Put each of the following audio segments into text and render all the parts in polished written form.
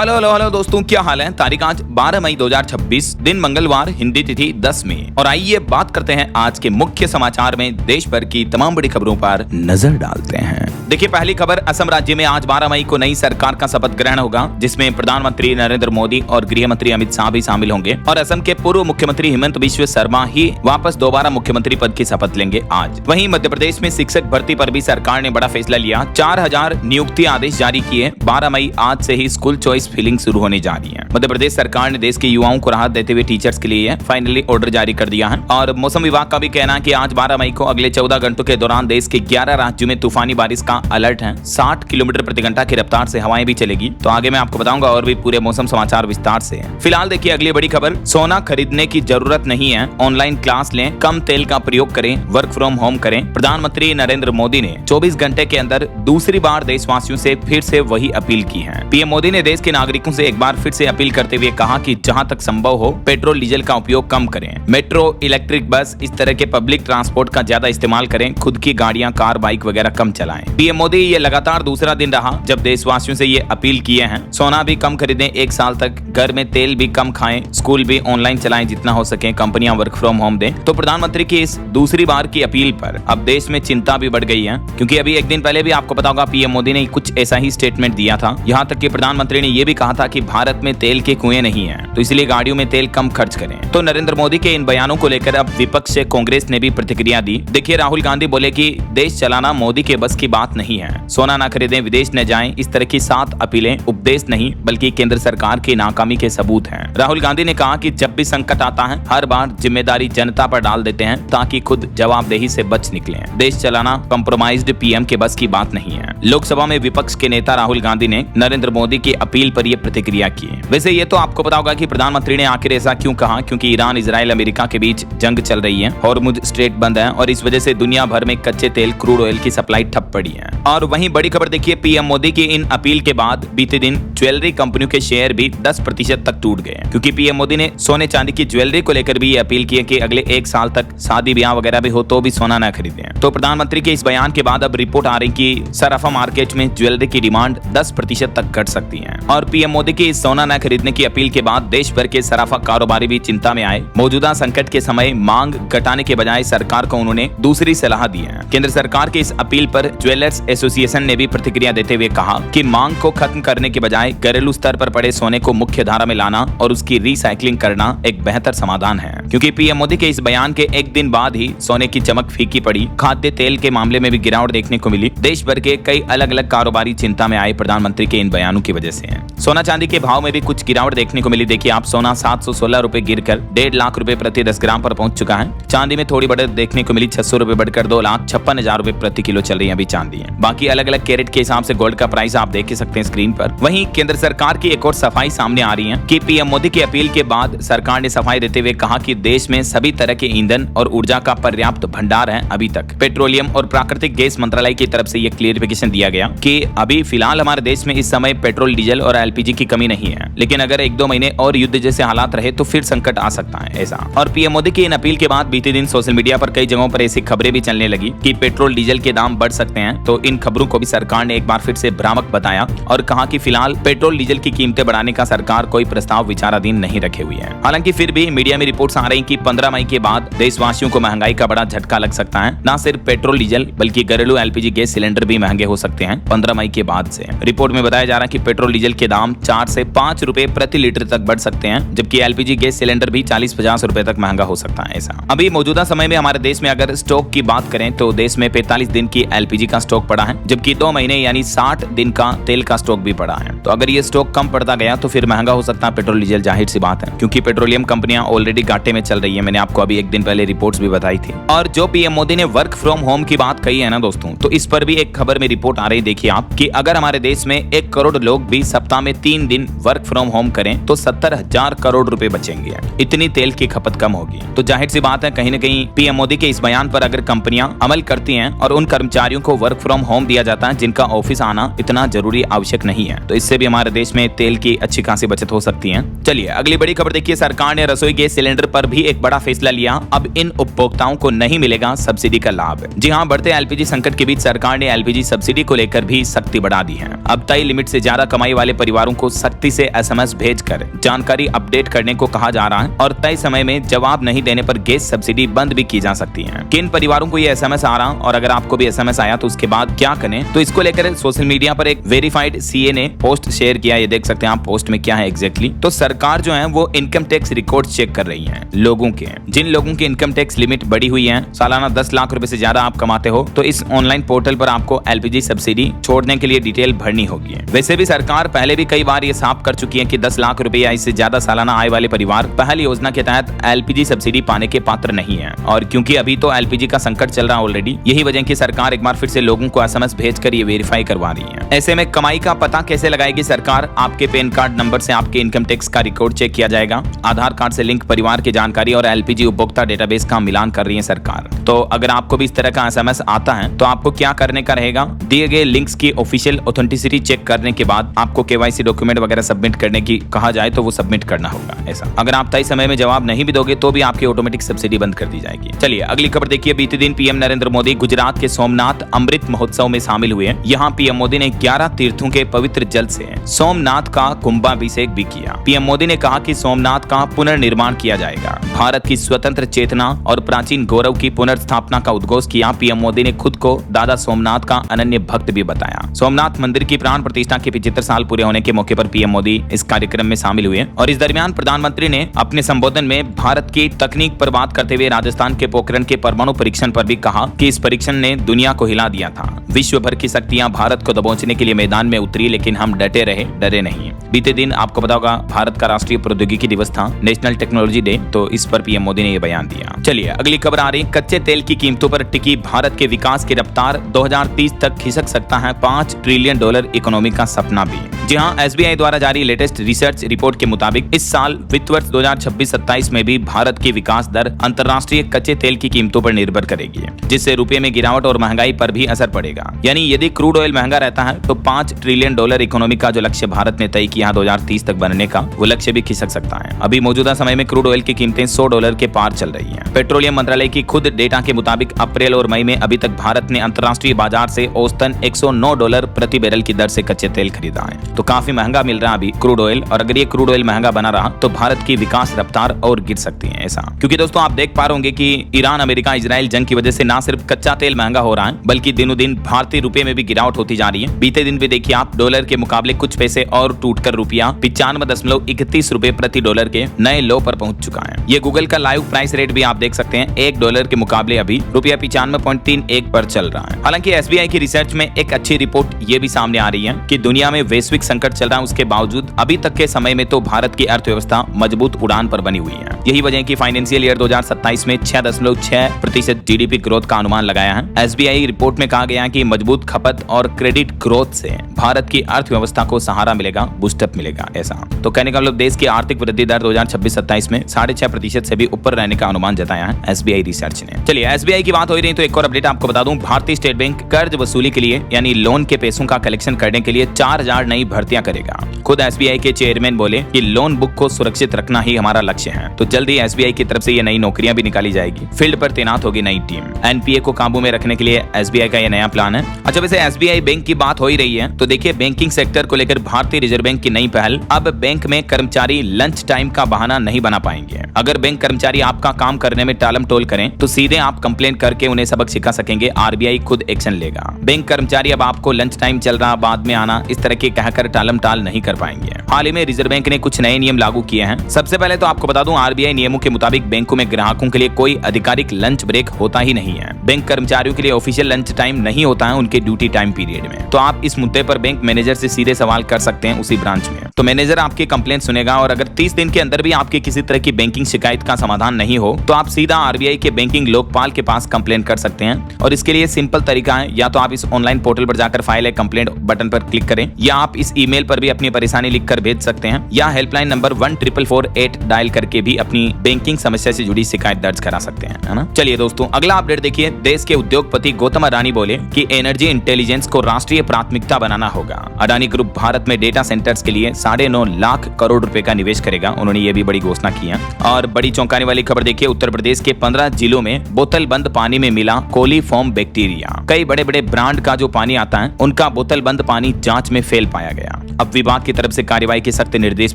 Hello hello hello दोस्तों, क्या हाल है। तारीख आज 12 मई 2026, दिन मंगलवार, हिंदी तिथि 10 मई। और आइए बात करते हैं आज के मुख्य समाचार में देश भर की तमाम बड़ी खबरों पर नजर डालते हैं। देखिए, पहली खबर, असम राज्य में आज 12 मई को नई सरकार का शपथ ग्रहण होगा, जिसमें प्रधानमंत्री नरेंद्र मोदी और गृह मंत्री अमित शाह भी शामिल होंगे। और असम के पूर्व मुख्यमंत्री हिमंत बिस्वा शर्मा ही वापस दोबारा मुख्यमंत्री पद की शपथ लेंगे आज। वहीं मध्य प्रदेश में शिक्षक भर्ती पर भी सरकार ने बड़ा फैसला लिया। 4000 नियुक्ति आदेश जारी किए। 12 मई आज से ही स्कूल चॉइस फिलिंग शुरू होने जा रही है। मध्य प्रदेश सरकार ने देश के युवाओं को राहत देते हुए टीचर्स के लिए फाइनली ऑर्डर जारी कर दिया है। और मौसम विभाग का भी कहना है कि आज 12 मई को अगले 14 घंटों के दौरान देश के 11 राज्यों में तूफानी बारिश का अलर्ट है। 60 किलोमीटर प्रति घंटा की रफ्तार से हवाएं भी चलेगी। तो आगे मैं आपको बताऊंगा और भी पूरे मौसम समाचार विस्तार से। फिलहाल देखिए अगली बड़ी खबर, सोना खरीदने की जरूरत नहीं है, ऑनलाइन क्लास लें, कम तेल का प्रयोग करें, वर्क फ्रॉम होम करें। प्रधानमंत्री नरेंद्र मोदी ने 24 घंटे के अंदर दूसरी बार देशवासियों से फिर से वही अपील की है। पीएम मोदी ने देश के नागरिकों से एक बार फिर से अपील करते हुए कहा कि जहां तक संभव हो पेट्रोल डीजल का उपयोग कम करें। मेट्रो, इलेक्ट्रिक बस, इस तरह के पब्लिक ट्रांसपोर्ट का ज्यादा इस्तेमाल करें। खुद की गाड़ियां, कार, बाइक वगैरह कम चलाएं। पीएम मोदी ये लगातार दूसरा दिन रहा जब देशवासियों से ये अपील किए हैं। सोना भी कम खरीदें 1 साल तक, घर में तेल भी कम खाएं, स्कूल भी ऑनलाइन चलाएं जितना हो सके, कंपनियां वर्क फ्रॉम होम दें। तो प्रधानमंत्री की इस दूसरी बार की अपील पर अब देश में चिंता भी बढ़ गई है, क्योंकि अभी एक दिन पहले भी आपको पता होगा पीएम मोदी ने कुछ ऐसा ही स्टेटमेंट दिया था। यहाँ तक कि प्रधानमंत्री ने यह भी कहा था कि भारत में तेल के कुएं नहीं है, तो इसलिए गाड़ियों में तेल कम खर्च करें। तो नरेंद्र मोदी के इन बयानों को लेकर अब विपक्ष से कांग्रेस ने भी प्रतिक्रिया दी। देखिए, राहुल गांधी बोले कि देश चलाना मोदी के बस की बात नहीं है, सोना ना खरीदें, विदेश न जाएं, इस तरह की 7 अपीलें उपदेश नहीं बल्कि केंद्र सरकार की नाकामी के सबूत हैं। राहुल गांधी ने कहा कि जब भी संकट आता है हर बार जिम्मेदारी जनता पर डाल देते हैं ताकि खुद जवाबदेही से बच निकले। देश चलाना कंप्रोमाइज्ड पीएम के बस की बात नहीं है। लोकसभा में विपक्ष के नेता राहुल गांधी ने नरेंद्र मोदी की अपील पर यह प्रतिक्रिया की। वैसे ये तो आपको पता होगा कि प्रधानमंत्री ने आखिर ऐसा क्यों कहा, क्योंकि ईरान, इजराइल, अमेरिका के बीच जंग चल रही है, हॉर्मुज स्ट्रेट बंद है और इस वजह से दुनिया भर में कच्चे तेल, क्रूड ऑयल की सप्लाई ठप पड़ी है। और वहीं बड़ी खबर देखिए, पीएम मोदी की इन अपील के बाद बीते दिन ज्वेलरी कंपनियों के शेयर भी 10% तक टूट गए, क्योंकि पीएम मोदी ने सोने चांदी की ज्वेलरी को लेकर भी ये अपील की है कि अगले 1 साल तक शादी ब्याह वगैरह भी हो तो भी सोना न खरीदें। तो प्रधानमंत्री के इस बयान के बाद अब रिपोर्ट आ रही कि सराफा मार्केट में ज्वेलरी की डिमांड 10% तक घट सकती है। और पीएम मोदी की इस सोना न खरीदने की अपील के बाद देश भर के सराफा कारोबारी भी चिंता में आए। मौजूदा संकट के समय मांग घटाने के बजाय सरकार को उन्होंने दूसरी सलाह दी है। केंद्र सरकार की इस अपील पर ज्वेलर्स एसोसिएशन ने भी प्रतिक्रिया देते हुए कहा कि मांग को खत्म करने के बजाय घरेलू स्तर पर पड़े सोने को मुख्य धारा में लाना और उसकी रिसाइकलिंग करना एक बेहतर समाधान है, क्योंकि पीएम मोदी के इस बयान के एक दिन बाद ही सोने की चमक फीकी पड़ी। खाद्य तेल के मामले में भी गिरावट देखने को मिली। देश भर के कई अलग अलग कारोबारी चिंता में आए प्रधानमंत्री के इन बयानों की वजह से। सोना चांदी के भाव में भी कुछ गिरावट देखने को मिली। देखिए, आप सोना 716 रुपए गिरकर 1.5 लाख रुपए प्रति 10 ग्राम पर पहुंच चुका है। चांदी में थोड़ी बढ़त देखने को मिली, 600 रुपए बढ़कर 2,56,000 रुपए प्रति किलो चल रही है अभी चांदी है। बाकी अलग अलग कैरेट के हिसाब से गोल्ड का प्राइस आप देख सकते हैं स्क्रीन पर। वहीं केंद्र सरकार की एक और सफाई सामने आ रही है कि पीएम मोदी की अपील के बाद सरकार ने सफाई देते हुए कहा कि देश में सभी तरह के ईंधन और ऊर्जा का पर्याप्त भंडार है। अभी तक पेट्रोलियम और प्राकृतिक गैस मंत्रालय की तरफ से यह क्लियरिफिकेशन दिया गया कि अभी फिलहाल हमारे देश में इस समय पेट्रोल, डीजल और एलपीजी की कमी नहीं है, लेकिन अगर 1-2 महीने और युद्ध जैसे हालात रहे तो फिर संकट आ सकता है ऐसा। और पीएम मोदी की इन अपील के बाद बीते दिन सोशल मीडिया पर कई जगहों पर ऐसी खबरें भी चलने लगी कि पेट्रोल, डीजल के दाम बढ़ सकते हैं। तो इन खबरों को भी सरकार ने एक बार फिर से भ्रामक बताया और कहा कि फिलहाल पेट्रोल, डीजल की कीमतें बढ़ाने का सरकार कोई प्रस्ताव विचाराधीन नहीं रखे हुए है। हालांकि फिर भी मीडिया में रिपोर्ट्स आ रही कि 15 मई के बाद देशवासियों को महंगाई का बड़ा झटका लग सकता है। न सिर्फ पेट्रोल, डीजल बल्कि घरेलू एलपीजी गैस सिलेंडर भी महंगे हो सकते हैं 15 मई के बाद से। रिपोर्ट में बताया जा रहा है कि पेट्रोल, डीजल के दाम 4 से 5 रुपए प्रति लीटर तक बढ़ सकते हैं, जबकि एलपीजी गैस सिलेंडर भी 40-50 रुपए तक महंगा हो सकता है ऐसा। अभी मौजूदा समय में हमारे देश में अगर स्टॉक की बात करें तो देश में 45 दिन की एलपीजी का स्टॉक पड़ा है, जबकि 2 महीने यानी 60 दिन का तेल का स्टॉक भी पड़ा है। तो अगर ये स्टॉक कम पड़ता गया तो फिर महंगा हो सकता है पेट्रोल, डीजल, जाहिर सी बात है, क्योंकि पेट्रोलियम कंपनियां ऑलरेडी घाटे में चल रही है। मैंने आपको अभी एक दिन पहले रिपोर्ट्स भी बताई थी। और जो पीएम मोदी ने वर्क फ्रॉम होम की बात कही है ना दोस्तों, तो इस पर भी एक खबर में रिपोर्ट आ रही, देखिए आप, कि अगर हमारे देश में 1 करोड़ लोग भी सप्ताह में 3 दिन वर्क फ्रॉम होम करें तो 70,000 करोड़ रुपए बचेंगे। इतनी तेल की खपत कम होगी। तो जाहिर सी बात है कहीं न कहीं पीएम मोदी के इस बयान पर अगर कंपनियां अमल करती हैं और उन कर्मचारियों को वर्क फ्रॉम होम दिया जाता है जिनका ऑफिस आना इतना जरूरी आवश्यक नहीं है, तो इससे भी हमारे देश में तेल की अच्छी खासी बचत हो सकती है। चलिए अगली बड़ी खबर देखिए, सरकार ने रसोई गैस सिलेंडर पर भी एक बड़ा फैसला लिया। अब इन उपभोक्ताओं को नहीं मिलेगा सब्सिडी का लाभ। जी हाँ, बढ़ते एलपीजी संकट के बीच सरकार ने एलपीजी सब्सिडी को लेकर भी सख्ती बढ़ा दी है। अब तय लिमिट से ज्यादा कमाई वाले परिवारों को सख्ती से एसएमएस भेजकर जानकारी अपडेट करने को कहा जा रहा है और तय समय में जवाब नहीं देने पर गैस सब्सिडी बंद भी की जा सकती है। किन परिवारों को ये एसएमएस आ रहा और अगर आपको भी एसएमएस आया तो उसके बाद क्या करें, तो इसको लेकर सोशल मीडिया पर एक वेरीफाइड सीए ने पोस्ट शेयर किया। ये देख सकते हैं आप पोस्ट में क्या है एग्जैक्टली। तो सरकार जो है वो इनकम टैक्स रिकॉर्ड चेक कर रही है लोगों के। जिन लोगों की इनकम टैक्स लिमिट बढ़ी हुई है, सालाना 10 लाख रुपए से ज्यादा आप कमाते हो, तो इस ऑनलाइन पोर्टल पर आपको एलपीजी सब्सिडी छोड़ने के लिए डिटेल भरनी होगी। वैसे भी सरकार पहले भी कई बार ये साफ कर चुकी है कि 10 लाख रुपए या इससे ज्यादा सालाना आय वाले परिवार पहली योजना के तहत एलपीजी सब्सिडी पाने के पात्र नहीं है। और क्योंकि अभी तो एलपीजी का संकट चल रहा है ऑलरेडी, यही वजह की सरकार एक बार फिर से लोगों को एसएमएस भेजकर ये वेरीफाई करवा रही है। ऐसे में कमाई का पता कैसे लगाएगी सरकार? आपके पैन कार्ड नंबर से आपके इनकम टैक्स का रिकॉर्ड चेक किया जाएगा। आधार कार्ड से लिंक परिवार की जानकारी और एलपीजी उपभोक्ता डेटाबेस का मिलान कर रही है सरकार। तो अगर आपको भी इस तरह का एसएमएस आता है तो आपको क्या करने का रहेगा? दिए गए लिंक्स की ऑफिशियल ऑथेंटिसिटी चेक करने के बाद आपको केवाईसी डॉक्यूमेंट वगैरह सबमिट करने की कहा जाए तो वो सबमिट करना होगा। ऐसा अगर आप तय समय में जवाब नहीं भी दोगे तो भी आपकी ऑटोमेटिक सब्सिडी बंद कर दी जाएगी। चलिए अगली खबर देखिए, बीते दिन पीएम नरेंद्र मोदी गुजरात के सोमनाथ अमृत महोत्सव में शामिल हुए। यहाँ पीएम मोदी ने 11 तीर्थों के पवित्र जल से सोमनाथ का कुंभाभिषेक भी किया। पीएम मोदी ने कहा कि सोमनाथ का पुनर्निर्माण किया जाएगा। भारत की स्वतंत्र चेतना और प्राचीन गौरव की पुनर्स्थापना का उद्घोष किया। पीएम मोदी ने खुद को दादा सोमनाथ का अनन्य भक्त भी बताया। सोमनाथ मंदिर की प्राण प्रतिष्ठा के 75 साल पूरे होने के मौके पर पीएम मोदी इस कार्यक्रम में शामिल हुए और इस दरमियान प्रधानमंत्री ने अपने संबोधन में भारत की तकनीक पर बात करते हुए राजस्थान के पोखरण के परमाणु परीक्षण पर भी कहा कि इस परीक्षण ने दुनिया को हिला दिया था। विश्व भर की शक्तियां भारत को दबोचने के लिए मैदान में उतरी, लेकिन हम डटे रहे, डरे नहीं। बीते दिन आपको पता होगा भारत का राष्ट्रीय प्रौद्योगिकी दिवस था, नेशनल टेक्नोलॉजी डे, तो इस पर पीएम मोदी ने यह बयान दिया। चलिए अगली खबर आ रही, कच्चे तेल की कीमतों पर टिकी भारत के विकास की रफ्तार, 2030 तक खिसक सकता है $5 ट्रिलियन इकोनॉमी का सपना भी। जी हाँ, एसबीआई द्वारा जारी लेटेस्ट रिसर्च रिपोर्ट के मुताबिक इस साल वित्त वर्ष 2026-27 में भी भारत की विकास दर अंतर्राष्ट्रीय कच्चे तेल की कीमतों पर निर्भर करेगी, जिससे रुपए में गिरावट और महंगाई पर भी असर पड़ेगा। यानी यदि क्रूड ऑयल महंगा रहता है तो $5 ट्रिलियन इकोनॉमी का जो लक्ष्य भारत ने तय किया 2030 तक बनने का, वो लक्ष्य भी खिसक सकता है। अभी मौजूदा समय में क्रूड ऑयल की कीमतें $100 के पार चल रही हैं। पेट्रोलियम मंत्रालय की खुद डेटा के मुताबिक अप्रैल और मई में अभी तक भारत ने अंतर्राष्ट्रीय बाजार से औसतन $109 प्रति बैरल की दर से कच्चे तेल खरीदा है। तो काफी महंगा मिल रहा है अभी क्रूड ऑयल, और अगर ये क्रूड ऑयल महंगा बना रहा तो भारत की विकास रफ्तार और गिर सकती है। ऐसा क्योंकि दोस्तों आप देख पा रहे होंगे कि ईरान अमेरिका इजराइल जंग की वजह से ना सिर्फ कच्चा तेल महंगा हो रहा है, बल्कि दिनों दिन भारतीय रुपए में भी गिरावट होती जा रही है। बीते दिन भी देखिए आप, डॉलर के मुकाबले कुछ पैसे और टूटकर रुपया 95.31 प्रति डॉलर के नए लो पर पहुंच चुका है। ये गूगल का लाइव प्राइस रेट भी आप देख सकते हैं, $1 के मुकाबले अभी रुपया 95.31 पर चल रहा है। हालांकि एसबीआई की रिसर्च में एक अच्छी रिपोर्ट ये भी सामने आ रही है कि दुनिया में वैश्विक संकट चल रहा है, उसके बावजूद अभी तक के समय में तो भारत की अर्थव्यवस्था मजबूत उड़ान पर बनी हुई है। यही वजह की फाइनेंशियल ईयर 2027 में 6.6% जीडीपी ग्रोथ का अनुमान लगाया है। एसबीआई रिपोर्ट में कहा गया है कि मजबूत खपत और क्रेडिट ग्रोथ से भारत की अर्थव्यवस्था को सहारा मिलेगा, बूस्टअप मिलेगा। ऐसा तो कहने का मतलब देश की आर्थिक वृद्धि दर 2026-27 में 6.5% से भी ऊपर रहने का अनुमान जताया है एसबीआई रिसर्च ने। चलिए एसबीआई की बात हो रही तो एक और अपडेट आपको बता दूं, भारतीय स्टेट बैंक कर्ज वसूली के लिए यानी लोन के पैसों का कलेक्शन करने के लिए 4000 नई भर्तियां करेगा। खुद एसबीआई के चेयरमैन बोले कि लोन बुक को सुरक्षित रखना ही हमारा लक्ष्य है। तो जल्द ही एसबीआई की तरफ से ये नई नौकरियां भी निकाली जाएगी, फील्ड पर तैनात होगी नई टीम। एनपीए को काबू में रखने के लिए एसबीआई का ये नया प्लान है। अच्छा, वैसे एसबीआई बैंक की बात हो ही रही है तो देखिए बैंकिंग सेक्टर को लेकर भारतीय रिजर्व बैंक की नई पहल, अब बैंक में कर्मचारी लंच टाइम का बहाना नहीं बना पाएंगे। अगर बैंक कर्मचारी आपका काम करने में टालम टोल करें तो सीधे आप कंप्लेंट करके उन्हें सबक सिखा सकेंगे, आरबीआई खुद एक्शन लेगा। बैंक कर्मचारी अब आपको लंच टाइम चल रहा बाद में आना इस तरह के कहकर टालम टाल नहीं कर पाएंगे। हाल ही में रिजर्व बैंक ने कुछ नए नियम लागू किए हैं। सबसे पहले तो आपको बता दूं, आरबीआई नियमों के मुताबिक बैंकों में ग्राहकों के लिए कोई आधिकारिक लंच ब्रेक होता ही नहीं है। बैंक कर्मचारियों के लिए ऑफिशियल लंच टाइम नहीं होता है उनके ड्यूटी टाइम पीरियड में। तो आप इस मुद्दे पर बैंक मैनेजर से सीधे सवाल कर सकते हैं उसी ब्रांच में। तो मैनेजर आपकी कंप्लेंट सुनेगा और अगर 30 दिन के अंदर भी आपकी किसी तरह की बैंकिंग शिकायत का समाधान नहीं हो तो आप सीधा आरबीआई के बैंकिंग लोकपाल के पास कंप्लेंट कर सकते हैं। और इसके लिए सिंपल तरीका है, या तो आप इस ऑनलाइन पोर्टल पर जाकर फाइल है कंप्लेंट बटन पर क्लिक करें, या आप इस ईमेल पर भी अपनी परेशानी लिखकर भेज सकते हैं, या हेल्पलाइन नंबर 14448 डायल करके भी अपनी बैंकिंग समस्या से जुड़ी शिकायत दर्ज करा सकते हैं, है ना। चलिए दोस्तों, अगला अपडेट देखिए। देश के उद्योगपति गौतम अडानी बोले कि एनर्जी इंटेलिजेंस को राष्ट्रीय प्राथमिकता बनाना होगा। अडानी ग्रुप भारत में डेटा सेंटर्स के लिए 9.5 लाख करोड़ रुपए का निवेश करेगा। उन्होंने ये भी बड़ी घोषणा की है। और बड़ी चौंकाने वाली खबर देखिए, उत्तर प्रदेश के 15 जिलों में बोतल बंद पानी में मिला कोलीफॉर्म बैक्टीरिया। कई बड़े बड़े ब्रांड का जो पानी आता है उनका बोतल बंद पानी जांच में फेल पाया गया। अब विभाग की तरफ से कार्रवाई के सख्त निर्देश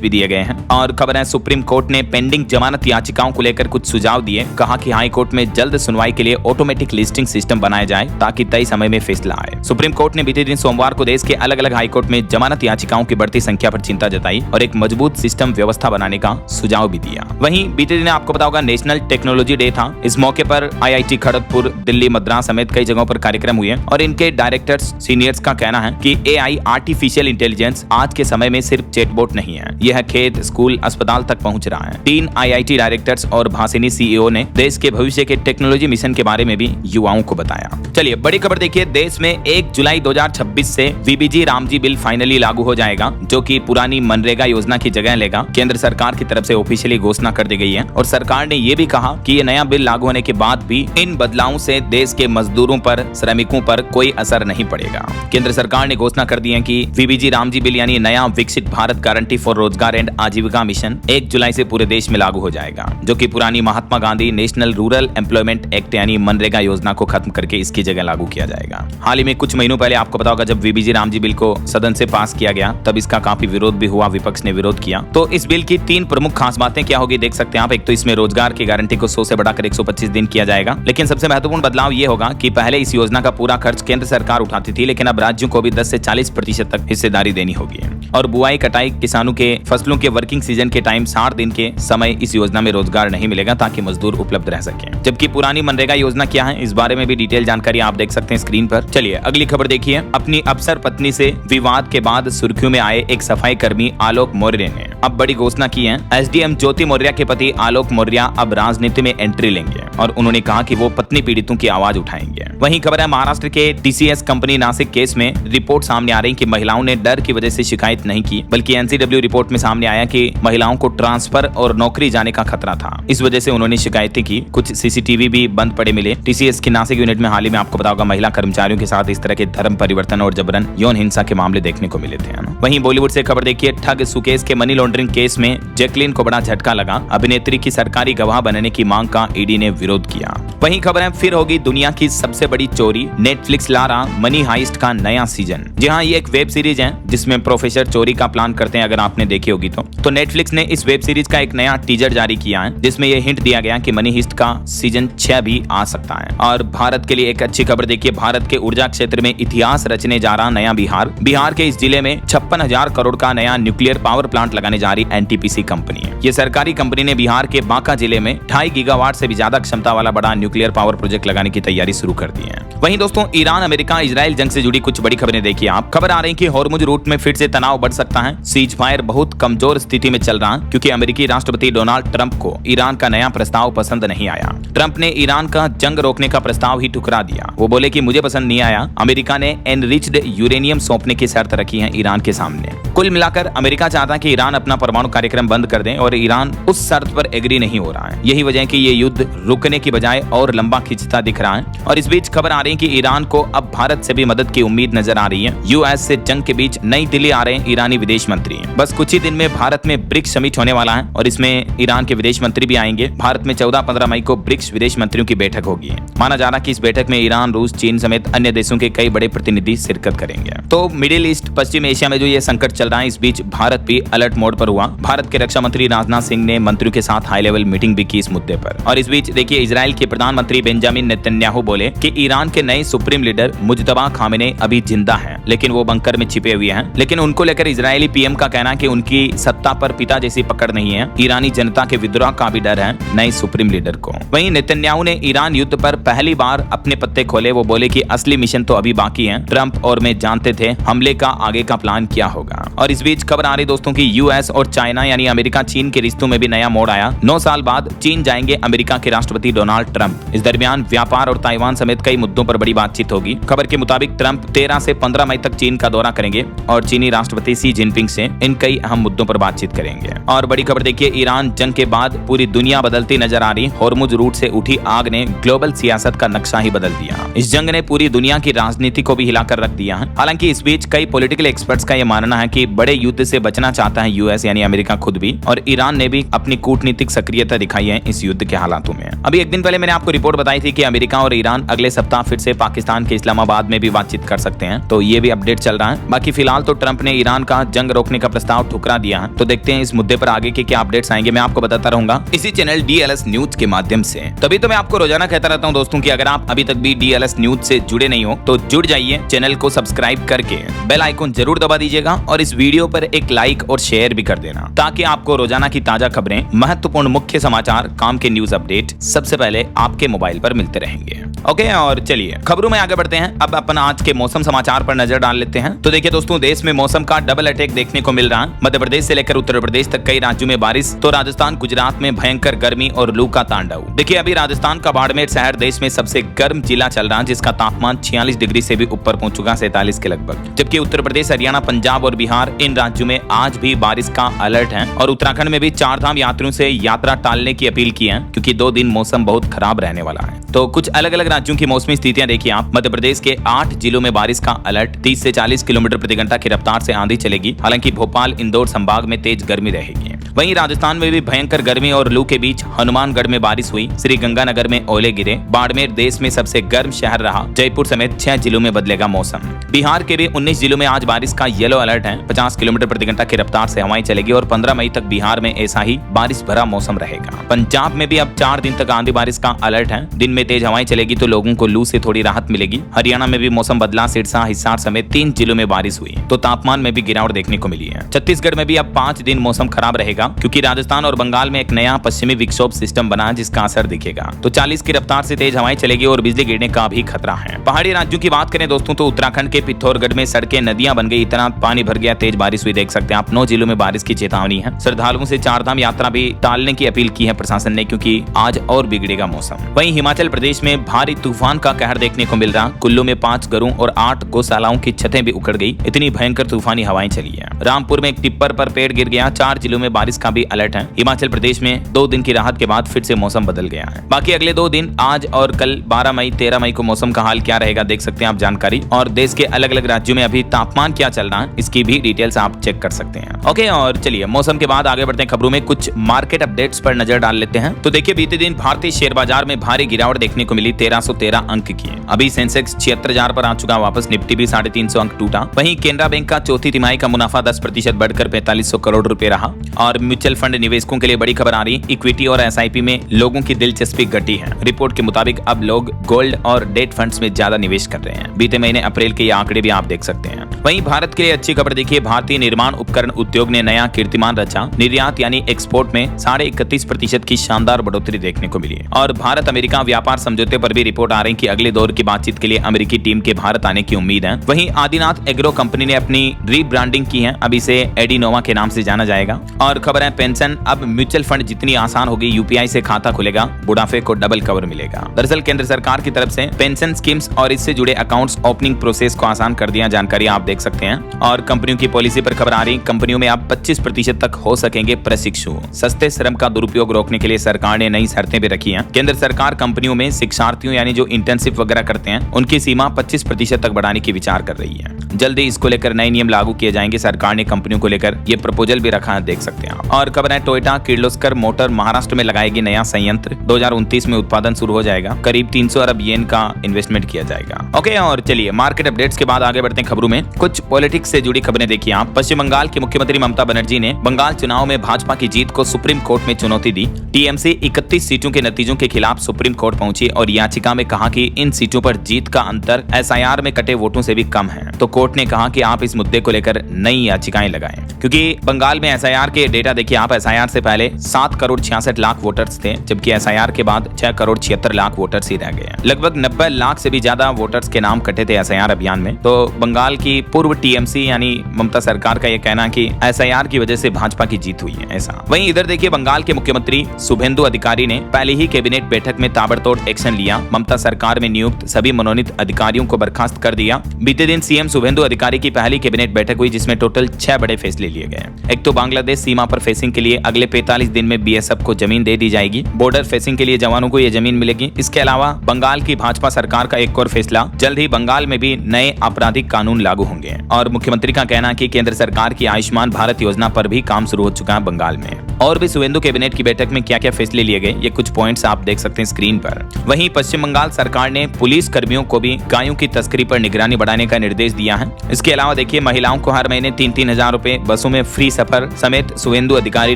भी दिए गए हैं। और खबर है, सुप्रीम कोर्ट ने पेंडिंग जमानत याचिकाओं को लेकर कुछ सुझाव दिए। कहा कि हाई कोर्ट में जल्द सुनवाई के लिए ऑटोमेटिक लिस्टिंग सिस्टम बनाया जाए ताकि तय समय में फैसला आए। सुप्रीम कोर्ट ने बीते दिन सोमवार को देश के अलग अलग हाई कोर्ट में जमानत याचिकाओं की बढ़ती संख्या पर चिंता जताई और एक मजबूत सिस्टम व्यवस्था बनाने का सुझाव भी दिया। वहीं बीते दिन आपको पता होगा नेशनल टेक्नोलॉजी डे था। इस मौके पर आईआईटी खड़गपुर, दिल्ली, मद्रास समेत कई जगहों पर कार्यक्रम हुए और इनके डायरेक्टर्स, सीनियर्स का कहना है कि एआई आर्टिफिशियल इंटेलिजेंस आज के समय में सिर्फ चैटबॉट नहीं है, यह खेत, स्कूल, अस्पताल तक पहुंच रहा है। 3 आईआईटी डायरेक्टर्स और भाषिनी सीईओ ने देश के भविष्य के टेक्नोलॉजी मिशन के बारे में भी युवाओं को बताया। चलिए बड़ी खबर देखिए, देश में 1 जुलाई 2026 से वीबीजी रामजी बिल फाइनली लागू हो जाएगा, जो कि पुरानी मनरेगा योजना की जगह लेगा। केंद्र सरकार की तरफ से ऑफिशियली घोषणा कर दी गई है और सरकार ने यह भी कहा कि ये नया बिल लागू होने के बाद भी इन बदलावों से देश के मजदूरों पर, श्रमिकों पर कोई असर नहीं पड़ेगा। केंद्र सरकार ने घोषणा कर दी है कि वीबीजी रामजी बिल यानी नया विकसित भारत गारंटी फॉर रोजगार एंड आजीविका मिशन 1 जुलाई से पूरे देश में लागू हो जाएगा, जो कि पुरानी Mahatma Gandhi national rural employment act यानी मनरेगा योजना को खत्म करके इसकी जगह लागू किया जाएगा। हाल ही में कुछ महीनों पहले आपको पता होगा जब वीबीजी रामजी बिल को सदन से पास किया गया तब इसका काफी विरोध भी हुआ, विपक्ष ने विरोध किया। तो इस बिल की 3 प्रमुख खास बातें क्या होगी देख सकते हैं आप। एक तो इसमें रोजगार की गारंटी को 100 से बढ़ाकर 125 दिन किया जाएगा, लेकिन सबसे महत्वपूर्ण बदलाव ये होगा कि पहले इस योजना का पूरा खर्च केंद्र सरकार उठाती थी, लेकिन अब राज्यों को भी 10 से 40% तक हिस्सेदारी देनी होगी। और बुआई, कटाई, किसानों के फसलों के वर्किंग सीजन के टाइम 60 दिन के समय इस योजना में रोजगार नहीं मिलेगा ताकि मजदूर उपलब्ध रह सके। जबकि पुरानी मनरेगा योजना क्या है, इस बारे में भी डिटेल जानकारी आप देख सकते हैं स्क्रीन पर। चलिए अगली खबर देखिए। अपनी अफसर पत्नी से विवाद के बाद सुर्खियों में आए एक सफाई कर्मी आलोक मौर्य ने अब बड़ी घोषणा की है। एसडीएम ज्योति मौर्य के पति आलोक मौर्य अब राजनीति में एंट्री लेंगे और उन्होंने कहा कि वो पत्नी पीड़ितों की आवाज उठाएंगे। वहीं खबर है, महाराष्ट्र के टीसीएस कंपनी नासिक केस में रिपोर्ट सामने आ रही कि महिलाओं ने डर की वजह से शिकायत नहीं की, बल्कि एनसीडब्ल्यू रिपोर्ट में सामने आया कि महिलाओं को ट्रांसफर और नौकरी जाने का खतरा था। इस वजह से उन्होंने शिकायतें की। कुछ सीसीटीवी भी बंद पड़े मिले। टीसीएस की नासिक यूनिट में हाल ही में आपको पता होगा महिला कर्मचारियों के साथ इस तरह के धर्म परिवर्तन और जबरन यौन हिंसा के मामले देखने को मिले थे। वहीं बॉलीवुड से खबर देखिए, ठग सुकेश के मनी लॉन्ड्रिंग केस में जैकलीन को बड़ा झटका लगा। अभिनेत्री की सरकारी गवाह बनने की मांग का ईडी ने विरोध किया। वहीं खबर है, फिर होगी दुनिया की सबसे बड़ी चोरी। नेटफ्लिक्स ला रहा मनी हाइस्ट का नया सीजन। जी हाँ, ये एक वेब सीरीज है जिसमें प्रोफेसर चोरी का प्लान करते हैं, अगर आपने देखी होगी तो नेटफ्लिक्स ने इस वेब सीरीज का एक नया टीजर जारी किया है जिसमें यह हिंट दिया गया कि मनी हिस्ट का सीजन 6 भी आ सकता है। और भारत के लिए एक अच्छी खबर देखिए, भारत के ऊर्जा क्षेत्र में इतिहास रचने जा रहा नया बिहार के इस जिले में 56,000 करोड़ का नया न्यूक्लियर पावर प्लांट लगाने जा रही एनटीपीसी कंपनी है। ये सरकारी कंपनी ने बिहार के बांका जिले में 2.5 गीगावाट से भी ज्यादा क्षमता वाला बड़ा न्यूक्लियर पावर प्रोजेक्ट लगाने की तैयारी शुरू कर दी है। वहीं दोस्तों, ईरान अमेरिका इजराइल जंग से जुड़ी कुछ बड़ी खबरें देखिए आप। खबर आ रही कि हॉर्मुज रूट में फिर से तनाव बढ़ सकता है। सीज फायर बहुत कमजोर स्थिति में चल रहा है क्योंकि अमेरिकी राष्ट्रपति डोनाल्ड ट्रंप को ईरान का नया प्रस्ताव पसंद नहीं आया। ट्रंप ने ईरान का जंग रोकने का प्रस्ताव ही ठुकरा दिया। वो बोले कि मुझे पसंद नहीं आया। अमेरिका ने एनरिच्ड यूरेनियम सौंपने की शर्त रखी है ईरान के सामने। कुल मिलाकर अमेरिका चाहता है कि ईरान अपना परमाणु कार्यक्रम बंद कर दे और ईरान उस शर्त पर एग्री नहीं हो रहा है। यही वजह है कि ये युद्ध रुकने की बजाय और लंबा खिंचता दिख रहा है। और इस बीच खबर आ रही है कि ईरान को अब भारत से भी मदद की उम्मीद नजर आ रही है। यूएस से जंग के बीच नई दिल्ली आ रहे हैं ईरानी विदेश मंत्री। बस कुछ ही दिन में भारत में ब्रिक्स समिट होने वाला है और इसमें ईरान के विदेश मंत्री भी आएंगे। भारत में 14-15 मई को ब्रिक्स विदेश मंत्रियों की बैठक होगी। माना जा रहा है कि इस बैठक में ईरान, रूस, चीन समेत अन्य देशों के कई बड़े प्रतिनिधि शिरकत करेंगे। तो मिडिल ईस्ट, पश्चिम एशिया में जो ये संकट चल रहा है, इस बीच भारत भी अलर्ट मोड पर हुआ। भारत के रक्षा मंत्री राजनाथ सिंह ने मंत्रियों के साथ हाई लेवल मीटिंग भी की इस मुद्दे पर। और इस बीच देखिए, इजराइल के प्रधानमंत्री बेंजामिन नेतन्याहू बोले कि ईरान के नए सुप्रीम लीडर मुज्तबा खामेनी अभी जिंदा हैं, लेकिन वो बंकर में छिपे हुए हैं। लेकिन उनको लेकर इजरायली पीएम का कहना है कि उनकी सत्ता पर पिता जैसी पकड़ नहीं है। ईरानी जनता के विद्रोह का भी डर है नए सुप्रीम लीडर को। वहीं नेतन्याहू ने ईरान युद्ध पर पहली बार अपने पत्ते खोले। वो बोले कि असली मिशन तो अभी बाकी है। ट्रंप और मैं जानते थे हमले का आगे का प्लान क्या होगा। और इस बीच खबर आ रही दोस्तों की यूएस और चाइना यानी अमेरिका चीन के रिश्तों में भी नया मोड़ आया। 9 साल बाद चीन जाएंगे अमेरिका के राष्ट्रपति डोनाल्ड ट्रंप। इस दरमियान व्यापार और ताइवान समेत कई मुद्दों पर बड़ी बातचीत होगी। खबर के मुताबिक ट्रंप 13 से 15 मई तक चीन का दौरा करेंगे और चीनी राष्ट्रपति शी जिनपिंग से इन कई अहम मुद्दों पर बातचीत करेंगे। और बड़ी खबर देखिए, ईरान जंग के बाद पूरी दुनिया बदलती नजर आ रही। हॉर्मुज रूट से उठी आग ने ग्लोबल सियासत का नक्शा ही बदल दिया। इस जंग ने पूरी दुनिया की राजनीति को भी हिलाकर रख दिया है। हालांकि इस बीच कई पॉलिटिकल एक्सपर्ट्स का यह मानना है कि बड़े युद्ध से बचना चाहता है यूएस यानी अमेरिका खुद भी, और ईरान ने भी अपनी कूटनीतिक सक्रियता दिखाई है इस युद्ध के हालातों में। अभी एक दिन पहले मैंने आपको रिपोर्ट बताई थी कि अमेरिका और ईरान अगले सप्ताह फिर से पाकिस्तान के इस्लामाबाद में भी बातचीत कर सकते हैं, तो ये भी अपडेट चल रहा है। बाकी फिलहाल तो ट्रंप ने ईरान का जंग रोकने का प्रस्ताव ठुकरा दिया है। तो देखते हैं इस मुद्दे पर आगे के क्या अपडेट्स आएंगे, मैं आपको बताता रहूंगा इसी चैनल डीएलएस न्यूज के माध्यम से। तभी तो मैं आपको रोजाना कहता रहता हूं दोस्तों कि अगर आप अभी तक भी डीएलएस न्यूज से जुड़े नहीं हो तो जुड़ जाइए, चैनल को सब्सक्राइब करके बेल आइकन जरूर दबा दीजिएगा और इस वीडियो पर एक लाइक और शेयर भी कर देना, ताकि आपको रोजाना की ताजा खबरें, महत्वपूर्ण मुख्य समाचार, काम के न्यूज अपडेट सबसे पहले आपके मोबाइल पर मिलते रहेंगे। ओके, और चलिए खबरों में आगे बढ़ते हैं। अब अपन आज के मौसम समाचार पर नजर डाल लेते हैं। तो देखिए दोस्तों, देश में मौसम का डबल अटैक देखने को मिल रहा है। मध्य प्रदेश से लेकर उत्तर प्रदेश तक कई राज्यों में बारिश, तो राजस्थान गुजरात में भयंकर गर्मी और लू का तांडव। देखिए, अभी राजस्थान का बाड़मेर शहर देश में सबसे गर्म जिला चल रहा है, जिसका तापमान 46 डिग्री से भी ऊपर पहुंच चुका, 47 के लगभग। जबकि उत्तर प्रदेश, हरियाणा, पंजाब और बिहार, इन राज्यों में आज भी बारिश का अलर्ट है। और उत्तराखंड में भी 4 धाम यात्रियों से यात्रा टालने की अपील की है, क्योंकि 2 दिन मौसम बहुत खराब रहने वाला है। तो कुछ अलग अलग राज्यों की मौसमी स्थितियां देखिए आप। मध्य प्रदेश के 8 जिलों में बारिश का अलर्ट, 30 से 40 किलोमीटर प्रति घंटा की रफ्तार से आंधी चलेगी। हालांकि भोपाल, इंदौर संभाग में तेज गर्मी रहेगी। वहीं राजस्थान में भी भयंकर गर्मी और लू के बीच हनुमानगढ़ में बारिश हुई, श्रीगंगानगर में ओले गिरे। बाड़मेर देश में सबसे गर्म शहर रहा। जयपुर समेत 6 जिलों में बदलेगा मौसम। बिहार के भी 19 जिलों में आज बारिश का येलो अलर्ट है। 50 किलोमीटर प्रति घंटा की रफ्तार से हवाएं चलेगी और 15 मई तक बिहार में ऐसा ही बारिश भरा मौसम रहेगा। पंजाब में भी अब 4 दिन तक आंधी बारिश का अलर्ट है। दिन में तेज हवाएं चलेगी तो लोगों को लू से थोड़ी राहत मिलेगी। हरियाणा में भी मौसम बदला, सिरसा, हिसार समेत 3 जिलों में बारिश हुई, तो तापमान में भी गिरावट देखने को मिली है। छत्तीसगढ़ में भी अब 5 दिन मौसम खराब रहेगा, क्योंकि राजस्थान और बंगाल में एक नया पश्चिमी विक्षोभ सिस्टम बना, जिसका असर दिखेगा। तो 40 की रफ्तार से तेज हवाएं चलेगी और बिजली गिरने का भी खतरा है। पहाड़ी राज्यों की बात करें दोस्तों, तो उत्तराखंड के पिथौरागढ़ में सड़कें, नदियां बन गई, इतना पानी भर गया, तेज बारिश हुई, देख सकते हैं आप। 9 जिलों में बारिश की चेतावनी है। श्रद्धालुओं से 4 धाम यात्रा भी टालने की अपील की है प्रशासन ने, क्योंकि आज और बिगड़ेगा मौसम। वहीं हिमाचल प्रदेश में भारी तूफान का कहर देखने को मिल रहा। कुल्लू में 5 घरों और 8 गौशालाओं की छतें भी उखड़ गई, इतनी भयंकर तूफानी हवाएं चली है। रामपुर में एक टिप्पर पर पेड़ गिर गया। 4 जिलों में बारिश का भी अलर्ट है। हिमाचल प्रदेश में 2 दिन की राहत के बाद फिर से मौसम बदल गया है। बाकी अगले 2 दिन, आज और कल 12 मई 13 मई को मौसम का हाल क्या रहेगा देख सकते हैं आप जानकारी। और देश के अलग अलग राज्यों में अभी तापमान क्या चल रहा है, इसकी भी डिटेल्स आप चेक कर सकते हैं। ओके, और चलिए मौसम के बाद आगे बढ़ते हैं। खबरों में कुछ मार्केट अपडेट्स पर नजर डाल लेते हैं। तो देखिए, बीते दिन भारतीय शेयर बाजार में भारी गिरावट देखने को मिली, 1313 अंक की। अभी सेंसेक्स 76,000 पर आ चुका वापस। निफ्टी भी 350 अंक टूटा। वहीं केनरा बैंक का चौथी तिमाही का मुनाफा 10% बढ़कर 4500 करोड़ रुपए रहा। और म्यूचुअल फंड निवेशकों के लिए बड़ी खबर आ रही, इक्विटी और एसआईपी में लोगों की दिलचस्पी घटी है। रिपोर्ट के मुताबिक अब लोग गोल्ड और डेट फंड्स में ज्यादा निवेश कर रहे हैं। बीते महीने अप्रैल के ये आंकड़े भी आप देख सकते हैं। वहीं भारत के लिए अच्छी खबर देखिए, भारतीय निर्माण उपकरण उद्योग ने नया कीर्तिमान रचा। निर्यात यानी एक्सपोर्ट में 31.5% की शानदार बढ़ोतरी देखने को मिली। और भारत अमेरिका व्यापार समझौते पर भी रिपोर्ट आ रही कि अगले दौर की बातचीत के लिए अमेरिकी टीम के भारत आने की उम्मीद है। वहीं आदिनाथ एग्रो कंपनी ने अपनी रीब्रांडिंग की है, अब इसे एडिनोवा के नाम से जाना जाएगा। और खबर है पेंशन, अब म्यूचुअल फंड जितनी आसान होगी, यूपीआई से खाता खुलेगा, बुढ़ापे को डबल कवर मिलेगा। दरअसल केंद्र सरकार की तरफ से पेंशन स्कीम्स और इससे जुड़े अकाउंट्स ओपनिंग प्रोसेस को आसान कर दिया, जानकारी आप देख सकते हैं। और कंपनियों की पॉलिसी पर खबर आ रही, कंपनियों में अब 25% तक हो सकेंगे प्रशिक्षु। सस्ते श्रम का दुरुपयोग रोकने के लिए सरकार ने नई शर्तें भी रखी हैं। केंद्र सरकार कंपनियों में शिक्षार्थियों यानी जो इंटर्नशिप वगैरह करते हैं, उनकी सीमा 25% तक बढ़ाने की विचार कर रही है। जल्दी इसको लेकर नए नियम लागू किए जाएंगे। सरकार ने कंपनियों को लेकर ये प्रपोजल भी रखा है, देख सकते हैं। आप। और खबर है टोयोटा किर्लोस्कर मोटर महाराष्ट्र में लगाएगी नया संयंत्र, 2029 में उत्पादन शुरू हो जाएगा, करीब 300 अरब येन का इन्वेस्टमेंट किया जाएगा। ओके, और चलिए मार्केट अपडेट्स के बाद आगे बढ़ते हैं खबरों में। कुछ पॉलिटिक्स से जुड़ी खबरें देखिए आप। पश्चिम बंगाल की मुख्यमंत्री ममता बनर्जी ने बंगाल चुनाव में भाजपा की जीत को सुप्रीम कोर्ट में चुनौती दी। टीएमसी 31 सीटों के नतीजों के खिलाफ सुप्रीम कोर्ट पहुंची और याचिका में कहा कि इन सीटों पर जीत का अंतर एसआईआर में कटे वोटों से भी कम है। तो कोर्ट ने कहा कि आप इस मुद्दे को लेकर नई याचिकाएं लगाएं, क्योंकि बंगाल में एसआईआर के डेटा देखिए आप। एसआईआर से पहले 7 करोड़ 66 लाख वोटर्स थे, जबकि एसआईआर के बाद 6 करोड़ 76 लाख वोटर्स ही रह गए। लगभग 90 लाख से भी ज्यादा वोटर्स के नाम कटे थे एसआईआर अभियान में। तो बंगाल की पूर्व टीएमसी यानी ममता सरकार का यह कहना कि एसआईआर की वजह से भाजपा की जीत हुई है ऐसा। वहीं इधर देखिए बंगाल के मुख्यमंत्री शुभेंदु अधिकारी ने पहले ही कैबिनेट बैठक में ताबड़तोड़ एक्शन लिया। ममता सरकार में नियुक्त सभी मनोनीत अधिकारियों को बर्खास्त कर दिया। बीते दिन सीएम शुभेंदु अधिकारी की पहली कैबिनेट बैठक हुई, जिसमें टोटल 6 बड़े फैसले लिए गए। एक तो बांग्लादेश सीमा पर फेंसिंग के लिए अगले 45 दिन में बीएसएफ को जमीन दे दी जाएगी। बॉर्डर फेंसिंग के लिए जवानों को यह जमीन मिलेगी। इसके अलावा बंगाल की भाजपा सरकार का एक और फैसला, जल्द ही बंगाल में भी नए आपराधिक कानून लागू होंगे। और मुख्यमंत्री का कहना है कि केंद्र सरकार की आयुष्मान भारत योजना पर भी काम शुरू हो चुका है बंगाल में। और भी शुभेंदु कैबिनेट की बैठक में क्या क्या फैसले लिए गए, ये कुछ पॉइंट्स आप देख सकते हैं स्क्रीन पर। वहीं पश्चिम बंगाल सरकार ने पुलिस कर्मियों को भी गायों की तस्करी पर निगरानी बढ़ाने का निर्देश दिया है। इसके अलावा देखिए महिलाओं को हर महीने 3-3 हजार रुपए बसों में फ्री सफर समेत शुभेंदु अधिकारी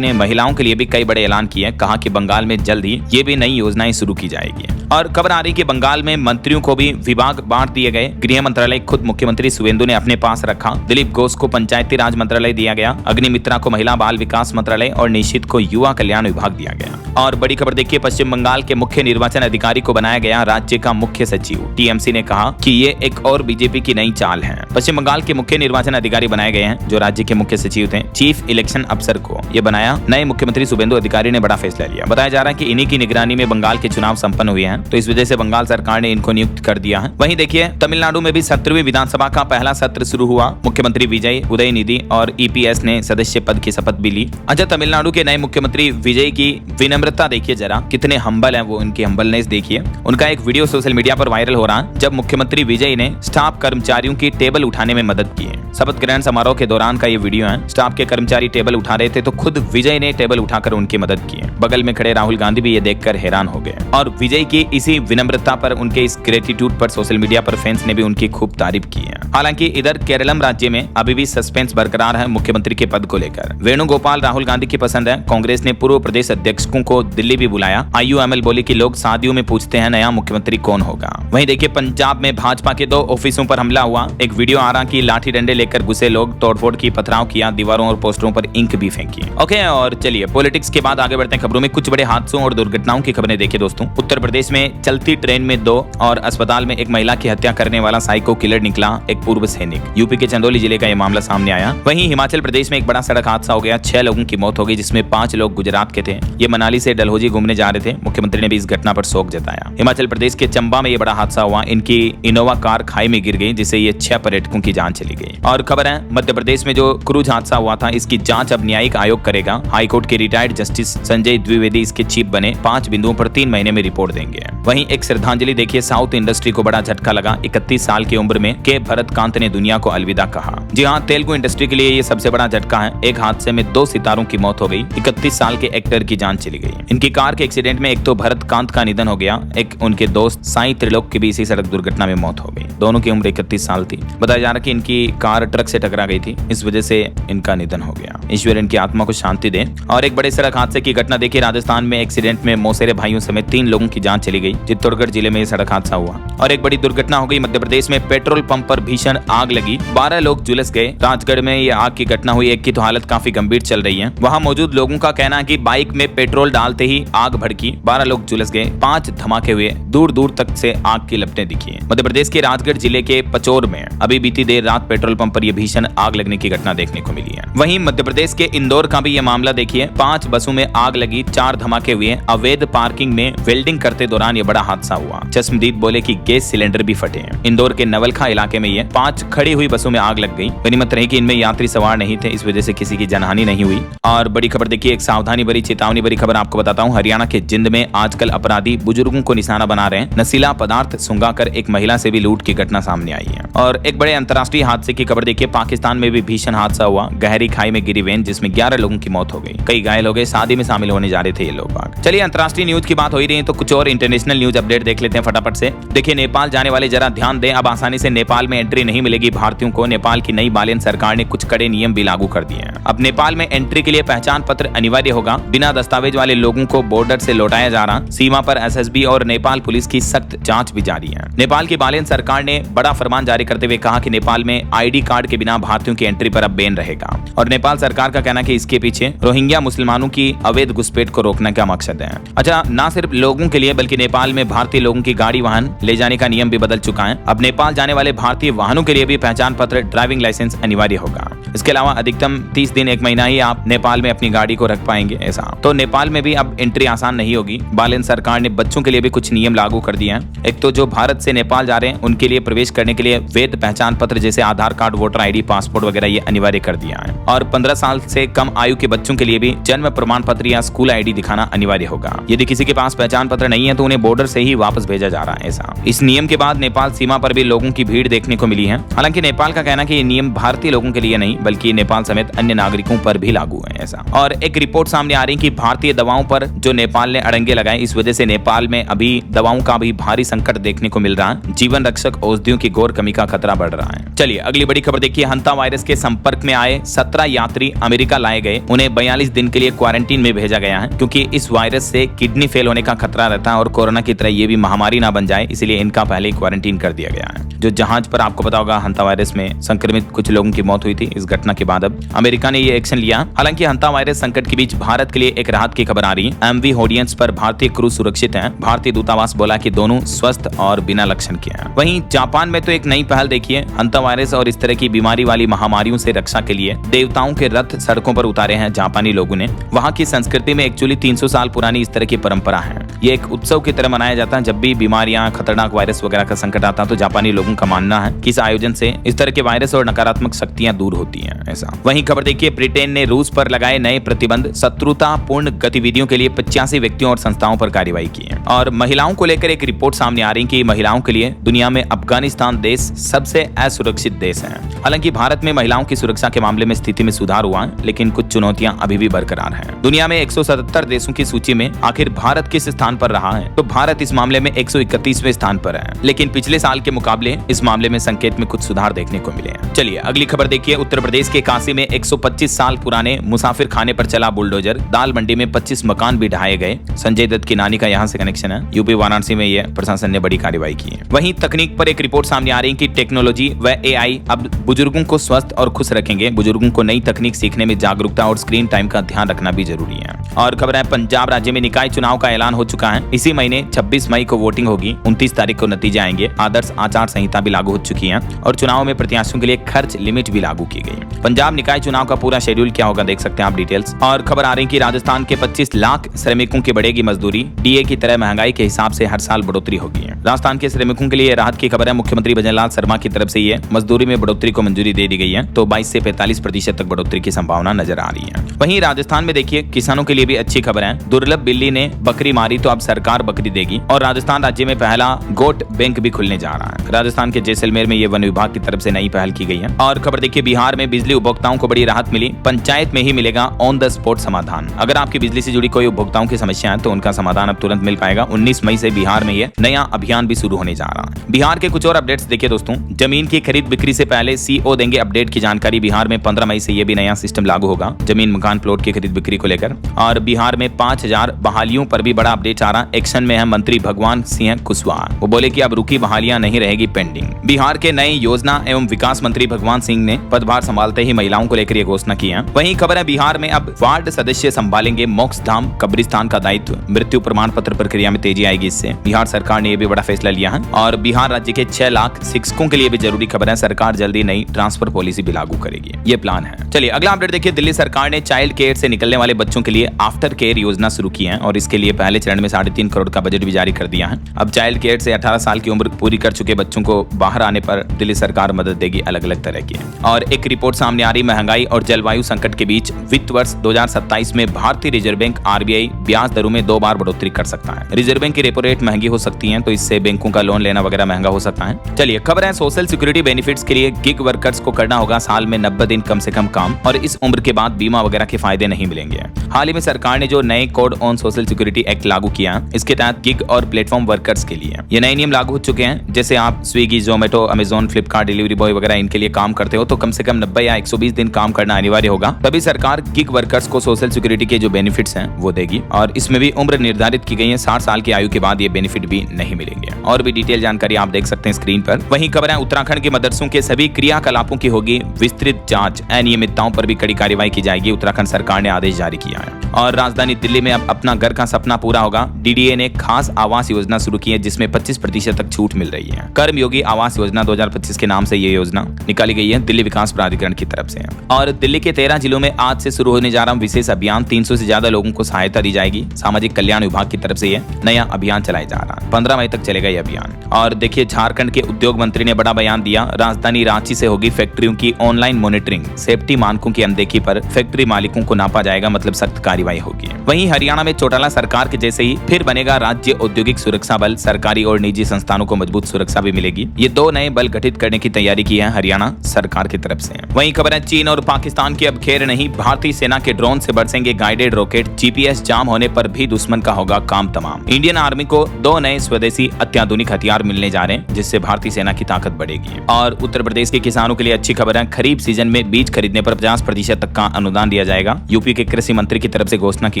ने महिलाओं के लिए भी कई बड़े ऐलान किए। कहा कि बंगाल में जल्द ही ये भी नई योजनाएं शुरू की जाएगी। और खबर आ रही कि बंगाल में मंत्रियों को भी विभाग बांट दिए गए। गृह मंत्रालय खुद मुख्यमंत्री शुभेंदु ने अपने पास रखा। दिलीप घोष को पंचायती राज मंत्रालय दिया गया। अग्निमित्रा को महिला बाल विकास मंत्रालय और निश्चित को युवा कल्याण विभाग दिया गया। और बड़ी खबर देखिए पश्चिम बंगाल के मुख्य निर्वाचन अधिकारी को बनाया गया राज्य का मुख्य सचिव। टीएमसी ने कहा कि ये एक और बीजेपी की नई चाल है। पश्चिम बंगाल के मुख्य निर्वाचन अधिकारी बनाए गए हैं जो राज्य के मुख्य सचिव थे। चीफ इलेक्शन अफसर को ये बनाया नए मुख्यमंत्री शुभेंदु अधिकारी ने बड़ा फैसला लिया। बताया जा रहा है कि इन्हीं की निगरानी में बंगाल के चुनाव संपन्न हुए हैं, तो इस वजह से बंगाल सरकार ने इनको नियुक्त कर दिया है। वहीं देखिए तमिलनाडु में भी 17वीं विधानसभा का पहला सत्र शुरू हुआ। मुख्यमंत्री विजय उदयनिधि और ईपीएस ने सदस्य पद की शपथ भी ली। अच्छा, तमिलनाडु के नए मुख्यमंत्री विजय की विनम्रता देखिए जरा, कितने हम्बल हैं वो, उनकी हम्बलनेस देखिए। उनका एक वीडियो सोशल मीडिया पर वायरल हो रहा है जब मुख्यमंत्री विजय ने स्टाफ कर्मचारियों की टेबल उठाने में मदद की है। शपथ ग्रहण समारोह के दौरान का ये वीडियो है। स्टाफ के कर्मचारी टेबल उठा रहे थे तो खुद विजय ने टेबल उठाकर उनकी मदद की है। बगल में खड़े राहुल गांधी भी ये देखकर हैरान हो गए। और विजय की इसी विनम्रता पर, उनके इस ग्रेटिट्यूड पर सोशल मीडिया पर फैंस ने भी उनकी खूब तारीफ की है। हालांकि इधर केरलम राज्य में अभी भी सस्पेंस बरकरार है मुख्यमंत्री के पद को लेकर। वेणुगोपाल राहुल गांधी की पसंद है। कांग्रेस ने पूर्व प्रदेश अध्यक्षों को दिल्ली भी बुलाया। आईयूएमएल बोली कि लोग शादियों में पूछते हैं नया मुख्यमंत्री कौन होगा। वहीं देखिए पंजाब में भाजपा के 2 ऑफिसों पर हमला हुआ। एक वीडियो आ रहा कि लाठी डंडे लेकर घुसे लोग, तोड़फोड़ की, पथराव किया, दीवारों और पोस्टरों पर इंक भी फेंकी। ओके, और चलिए पॉलिटिक्स के बाद आगे बढ़ते हैं खबरों में। कुछ बड़े हादसों और दुर्घटनाओं की खबरें देखिए दोस्तों। उत्तर प्रदेश में चलती ट्रेन में 2 और अस्पताल में एक महिला की हत्या करने वाला साइको किलर निकला एक पूर्व सैनिक। यूपी के चंदौली जिले का यह मामला सामने आया। वहीं हिमाचल प्रदेश में एक बड़ा सड़क हादसा हो गया। 6 लोगों की मौत हो गई, जिसमें 5 लोग गुजरात के थे। ये मनाली से डलहौजी घूमने जा रहे थे। मुख्यमंत्री ने भी इस घटना पर शोक जताया। हिमाचल प्रदेश के चंबा में यह बड़ा हादसा हुआ। इनकी इनोवा कार खाई में गिर गई, जिससे ये 6 पर्यटकों की जान चली गई। और खबर है मध्य प्रदेश में जो क्रूज हादसा हुआ था, इसकी जांच अब न्यायिक आयोग करेगा। हाईकोर्ट के रिटायर्ड जस्टिस संजय द्विवेदी इसके चीफ बने। 5 बिंदुओं पर 3 महीने में रिपोर्ट देंगे। वहीं एक श्रद्धांजलि देखिए, साउथ इंडस्ट्री को बड़ा झटका लगा। 31 साल की उम्र में के भरतकांत ने दुनिया को अलविदा कहा। जी हाँ, तेलुगु इंडस्ट्री के लिए ये सबसे बड़ा झटका है। एक हादसे में 2 सितारों की मौत हो गई। 31 साल के एक्टर की जान चली गई। इनकी कार के एक्सीडेंट में एक तो भरतकांत का निधन हो गया, एक उनके दोस्त साई त्रिलोक की भी इसी सड़क दुर्घटना में मौत हो गई। दोनों की उम्र 31 साल थी। बताया जा रहा कि इनकी कार ट्रक से टकरा गई थी, इस वजह से इनका निधन हो गया। ईश्वर इनकी आत्मा को शांति दे। और एक बड़े सड़क हादसे की घटना देखिए, राजस्थान में एक्सीडेंट में मौसेरे भाइयों समेत 3 लोगों की जान चली गई। चित्तौड़गढ़ जिले में यह सड़क हादसा हुआ। और एक बड़ी दुर्घटना हो गई मध्य प्रदेश में। पेट्रोल पंप पर भीषण आग लगी, 12 लोग झुलस गए। राजगढ़ में यह आग की घटना हुई। एक की तो हालत काफी गंभीर चल रही है। वहां मौजूद लोगों का कहना है कि बाइक में पेट्रोल डालते ही आग भड़की, 12 लोग झुलस गए, 5 धमाके हुए, दूर दूर तक से आग की लपटें दिखी। मध्य प्रदेश के राजगढ़ जिले के पचोर में अभी बीती देर रात पेट्रोल पंप पर यह भीषण आग लगने की घटना देखने को मिली है। वहीं मध्य प्रदेश के इंदौर का भी यह मामला देखिए, 5 बसों में आग लगी, 4 धमाके हुए। अवैध पार्किंग में वेल्डिंग करते दौरान यह बड़ा हादसा हुआ। चश्मदीद बोले कि गैस सिलेंडर भी फटे हैं। इंदौर के नवलखा इलाके में ये 5 खड़ी हुई बसों में आग लग गई। गनीमत रही कि इनमें यात्री सवार नहीं थे, इस वजह से किसी की जानहानि नहीं हुई। और बड़ी खबर देखिए एक सावधानी भरी चेतावनी भरी खबर आपको बताता हूं। हरियाणा के जिंद में आजकल अपराधी बुजुर्गों को निशाना बना रहे हैं। नशीला पदार्थ सुंघाकर एक महिला से भी लूट की घटना सामने आई है। और एक बड़े अंतर्राष्ट्रीय हादसे की खबर देखिए, पाकिस्तान में भी भीषण हादसा हुआ। गहरी खाई में गिरी वैन जिसमें 11 लोगों की मौत हो गई, कई घायल हो गए। शादी में शामिल होने जा रहे थे ये लोग। चलिए अंतर्राष्ट्रीय न्यूज की बात हो ही रही है तो कुछ और इंटरनेशनल न्यूज अपडेट देख लेते हैं फटाफट से। देखिए नेपाल जाने वाले जरा ध्यान दें, अब आसानी से नेपाल में एंट्री नहीं मिलेगी भारतीयों को। नेपाल की नई बालियन सरकार ने कुछ कड़े नियम भी लागू कर दिए हैं। अब नेपाल में एंट्री के लिए पहचान पत्र अनिवार्य होगा। बिना दस्तावेज वाले लोगों को बॉर्डर से लौटाया जा रहा। सीमा पर एसएसबी और नेपाल पुलिस की सख्त जांच भी जारी है। नेपाल की बालियन सरकार ने बड़ा फरमान जारी करते हुए कहा कि नेपाल में आईडी कार्ड के बिना भारतीयों की एंट्री पर अब बैन रहेगा। और नेपाल सरकार का कहना है कि इसके पीछे रोहिंग्या मुसलमानों की अवैध घुसपैठ को रोकने का मकसद है। अच्छा, न सिर्फ लोगों के लिए बल्कि नेपाल में भारतीय लोगों की गाड़ी वाहन ले जाने का नियम भी बदल चुका है। अब नेपाल जाने वाले भारतीय वाहनों के लिए भी पहचान पत्र ड्राइविंग लाइसेंस अनिवार्य होगा। इसके अलावा अधिकतम 30 दिन 1 महीना ही आप नेपाल में अपनी गाड़ी को रख पाएंगे। ऐसा तो नेपाल में भी अब एंट्री आसान नहीं होगी। बालियन सरकार ने बच्चों के लिए भी कुछ नियम लागू कर दिए हैं। एक तो जो भारत से नेपाल जा रहे हैं उनके लिए प्रवेश करने के लिए वैध पहचान पत्र जैसे आधार कार्ड, वोटर आईडी, पासपोर्ट वगैरह ये अनिवार्य कर दिया है। और 15 साल से कम आयु के बच्चों के लिए भी जन्म प्रमाण पत्र या स्कूल आईडी दिखाना अनिवार्य होगा। यदि किसी के पास पहचान पत्र नहीं है तो उन्हें बॉर्डर से ही वापस भेजा जा रहा है। ऐसा इस नियम के बाद नेपाल सीमा पर भी लोगों की भीड़ देखने को मिली है। हालांकि नेपाल का कहना है कि ये नियम भारतीय लोगों के लिए नहीं बल्कि नेपाल समेत अन्य नागरिकों पर भी लागू है। ऐसा और एक रिपोर्ट सामने आ रही है कि भारतीय दवाओं पर जो नेपाल ने अड़ंगे लगाए, इस वजह से नेपाल में अभी दवाओं का भी भारी संकट देखने को मिल रहा है। जीवन रक्षक औषधियों की घोर कमी का खतरा बढ़ रहा है। चलिए अगली बड़ी खबर देखिए, हंता वायरस के संपर्क में आए 17 यात्री अमेरिका लाए गए। उन्हें 42 दिन के लिए क्वारंटीन में भेजा गया है क्योंकि इस वायरस से किडनी फेल होने का खतरा रहता है और कोरोना की तरह ये भी महामारी ना बन जाए, इसलिए इनका पहले ही क्वारंटीन कर दिया गया है। जो जहाज पर आपको पता होगा हंता वायरस में संक्रमित कुछ लोगों की मौत हुई थी, इस घटना के बाद अब अमेरिका ने ये एक्शन लिया। हालांकि हंता वायरस संकट के बीच भारत के लिए एक राहत की खबर आ रही है। एमवी होडियंस पर भारतीय क्रू सुरक्षित हैं। भारतीय दूतावास बोला कि दोनों स्वस्थ और बिना लक्षण के हैं। वहीं जापान में तो एक नई पहल देखिए, हंता वायरस और इस तरह की बीमारी वाली महामारियों से रक्षा के लिए देवताओं के रथ सड़कों पर उतारे हैं जापानी लोगों ने। वहाँ की संस्कृति में एक्चुअली 300 साल पुरानी इस तरह की परंपरा है। ये एक उत्सव की तरह मनाया जाता है। जब भी बीमारियां, खतरनाक वायरस वगैरह का संकट आता है तो जापानी लोगों का मानना है कि इस आयोजन से इस तरह के वायरस और नकारात्मक शक्तियां दूर होती हैं। ऐसा वहीं खबर देखिए, ब्रिटेन ने रूस पर लगाए नए प्रतिबंध। शत्रुतापूर्ण गतिविधियों के लिए 85 व्यक्तियों और संस्थाओं पर कार्रवाई की है। और महिलाओं को लेकर एक रिपोर्ट सामने आ रही है कि महिलाओं के लिए दुनिया में अफगानिस्तान देश सबसे असुरक्षित देश है। हालांकि भारत में महिलाओं की सुरक्षा के मामले में स्थिति में सुधार हुआ है, लेकिन कुछ चुनौतियां अभी भी बरकरार हैं। दुनिया में 177 देशों की सूची में आखिर भारत किस स्थान पर रहा है? तो भारत इस मामले में 131वें स्थान पर है, लेकिन पिछले साल के मुकाबले इस मामले में संकेत में कुछ सुधार देखने को मिले हैं। चलिए अगली खबर देखिए, उत्तर प्रदेश के काशी में 125 साल पुराने मुसाफिर खाने पर चला बुलडोजर। दाल मंडी में 25 मकान भी ढहाए गए। संजय दत्त की नानी का यहाँ से कनेक्शन है। यूपी वाराणसी में यह प्रशासन ने बड़ी कार्रवाई की है। वहीं तकनीक पर एक रिपोर्ट सामने आ रही है कि टेक्नोलॉजी व एआई अब बुजुर्गों को स्वस्थ और खुश रखेंगे। बुजुर्गों को नई तकनीक सीखने में जागरूकता और स्क्रीन टाइम का ध्यान रखना भी जरूरी है। और खबर है, पंजाब राज्य में निकाय चुनाव का ऐलान हो चुका है। इसी महीने 26 मई को वोटिंग होगी। 29 तारीख को नतीजे आएंगे। आदर्श आचार संहिता भी लागू हो चुकी है और चुनाव में प्रत्याशियों के लिए खर्च लिमिट भी लागू की गई है। पंजाब निकाय चुनाव का पूरा शेड्यूल क्या होगा देख सकते हैं आप डिटेल्स। और खबर आ रही है कि राजस्थान के 25 लाख श्रमिकों की बढ़ेगी मजदूरी। डीए की तरह महंगाई के हिसाब से हर साल बढ़ोतरी होगी। राजस्थान के श्रमिकों के लिए राहत की खबर है। मुख्यमंत्री भजनलाल शर्मा की तरफ से ये मजदूरी में बढ़ोतरी को मंजूरी दे दी गई है, तो 22 से 45% तक बढ़ोतरी की संभावना नजर आ रही है। वहीं राजस्थान में देखिए, किसानों के लिए भी अच्छी खबर है। दुर्लभ बिल्ली ने बकरी मारी तो अब सरकार बकरी देगी। और राजस्थान राज्य में पहला गोट बैंक भी खुलने जा रहा है। राजस्थान के जैसलमेर में ये वन विभाग की तरफ से नई पहल की गई है। और खबर देखिए, बिहार में बिजली उपभोक्ताओं को बड़ी राहत मिली। पंचायत में ही मिलेगा ऑन द स्पॉट समाधान। अगर आपकी बिजली से जुड़ी कोई उपभोक्ताओं की समस्या है तो उनका समाधान अब तुरंत मिल पाएगा। 19 मई से बिहार में ये नया अभियान भी शुरू होने जा रहा है। बिहार के कुछ और अपडेट्स देखिए दोस्तों, जमीन की खरीद बिक्री से पहले सीओ देंगे अपडेट की जानकारी। बिहार में 15 मई से ये भी नया सिस्टम लागू होगा जमीन मकान प्लॉट की खरीद बिक्री को लेकर। और बिहार में 5000 बहालियों पर भी बड़ा अपडेट आ रहा। एक्शन में है मंत्री भगवान सिंह कुशवाहा। वो बोले कि अब रुकी बहालियां नहीं रहेगी पेंडिंग। बिहार के नए योजना एवं विकास मंत्री भगवान सिंह ने पदभार संभालते ही महिलाओं को लेकर ये घोषणा की है। वहीं खबर है, बिहार में अब वार्ड सदस्य संभालेंगे मोक्ष धाम कब्रिस्तान का दायित्व। मृत्यु प्रमाण पत्र प्रक्रिया में तेजी आएगी इससे। बिहार सरकार ने यह भी बड़ा फैसला लिया है। और बिहार राज्य के 6 लाख शिक्षकों के लिए भी जरूरी खबर है, सरकार जल्दी नई ट्रांसफर पॉलिसी भी लागू करेगी, ये प्लान है। चलिए अगला अपडेट देखिए, दिल्ली सरकार ने चाइल्ड केयर से निकलने वाले बच्चों के लिए आफ्टर केयर योजना शुरू की है और इसके लिए पहले चरण में 3.5 करोड़ का बजट भी जारी कर दिया है। अब चाइल्ड केयर से 18 साल की उम्र पूरी कर चुके बच्चों को बाहर आने पर दिल्ली सरकार मदद देगी अलग अलग तरह की। और एक रिपोर्ट सामने आ रही, महंगाई और जलवायु संकट के बीच वित्त वर्ष मार्च 2027 में भारतीय रिजर्व बैंक RBI ब्याज दरों में 2 बार बढ़ोतरी कर सकता है। रिजर्व बैंक की रेपो रेट महंगी हो सकती है, तो इससे बैंकों का लोन लेना वगैरह महंगा हो सकता है। चलिए खबर है सोशल सिक्योरिटी बेनिफिट्स के लिए गिग वर्कर्स को करना होगा साल में 90 दिन कम से कम काम, और इस उम्र के बाद बीमा वगैरह के फायदे नहीं मिलेंगे। हाल ही में सरकार ने जो नए code on social security act लागू किया, इसके तहत गिग और प्लेटफॉर्म वर्कर्स के लिए ये नए नियम लागू हो चुके हैं। जैसे आप Swiggy, Zomato, Amazon, Flipkart, delivery boy वगैरह इनके लिए काम करते हो तो कम से कम 90 या 120 दिन काम करना अनिवार्य होगा, तभी सरकार गिग वर्कर्स को सोशल सिक्योरिटी के जो बेनिफिट्स हैं वो देगी। और इसमें भी उम्र निर्धारित की गई है, 60 साल की आयु के बाद ये बेनिफिट भी नहीं मिलेंगे। और भी डिटेल जानकारी आप देख सकते हैं स्क्रीन पर। वहीं खबर है उत्तराखंड के मदरसों के सभी क्रियाकलापों की होगी विस्तृत जांच, अनियमितताओं पर भी कड़ी कार्रवाई की जाएगी। उत्तराखंड सरकार ने आदेश जारी किया है। और राजधानी दिल्ली में अब अपना घर का सपना पूरा होगा। DDA ने खास आवास योजना शुरू की है, जिसमें 25% तक छूट मिल रही है। कर्मयोगी आवास योजना 2025 के नाम से ये योजना निकाली गई है, दिल्ली विकास प्राधिकरण की तरफ से। और दिल्ली के 13 जिलों में आज से शुरू होने जा रहा विशेष अभियान, 300 से ज्यादा लोगों को सहायता दी जाएगी। सामाजिक कल्याण विभाग की तरफ से ये नया अभियान चलाया जा रहा है। 15 मई तक चलेगा ये अभियान। और देखिए झारखंड के उद्योग मंत्री ने बड़ा बयान दिया। राजधानी रांची से होगी फैक्ट्रियों की ऑनलाइन मॉनिटरिंग, सेफ्टी मानकों की अनदेखी पर फैक्ट्री मालिकों को नापा जाएगा, मतलब सख्त कार्रवाई होगी। वहीं हरियाणा में चौटाला सरकार के जैसे ही फिर बनेगा राज्य औद्योगिक सुरक्षा बल। सरकारी और निजी संस्थानों को मजबूत सुरक्षा भी मिलेगी। ये 2 नए बल गठित करने की तैयारी की है हरियाणा सरकार की तरफ से। वहीं खबर है चीन और पाकिस्तान की अब खेर नहीं, भारतीय सेना के ड्रोन से बरसेंगे गाइडेड रॉकेट। GPS जाम होने पर भी दुश्मन का होगा काम तमाम। इंडियन आर्मी को 2 नए स्वदेशी अत्याधुनिक हथियार मिलने जा रहे हैं, जिससे भारतीय सेना की ताकत बढ़ेगी। और उत्तर प्रदेश के किसानों के लिए अच्छी खबर है, खरीफ सीजन में बीज खरीदने पर 50% तक का अनुदान दिया जाएगा। यूपी के कृषि मंत्री की तरफ से घोषणा की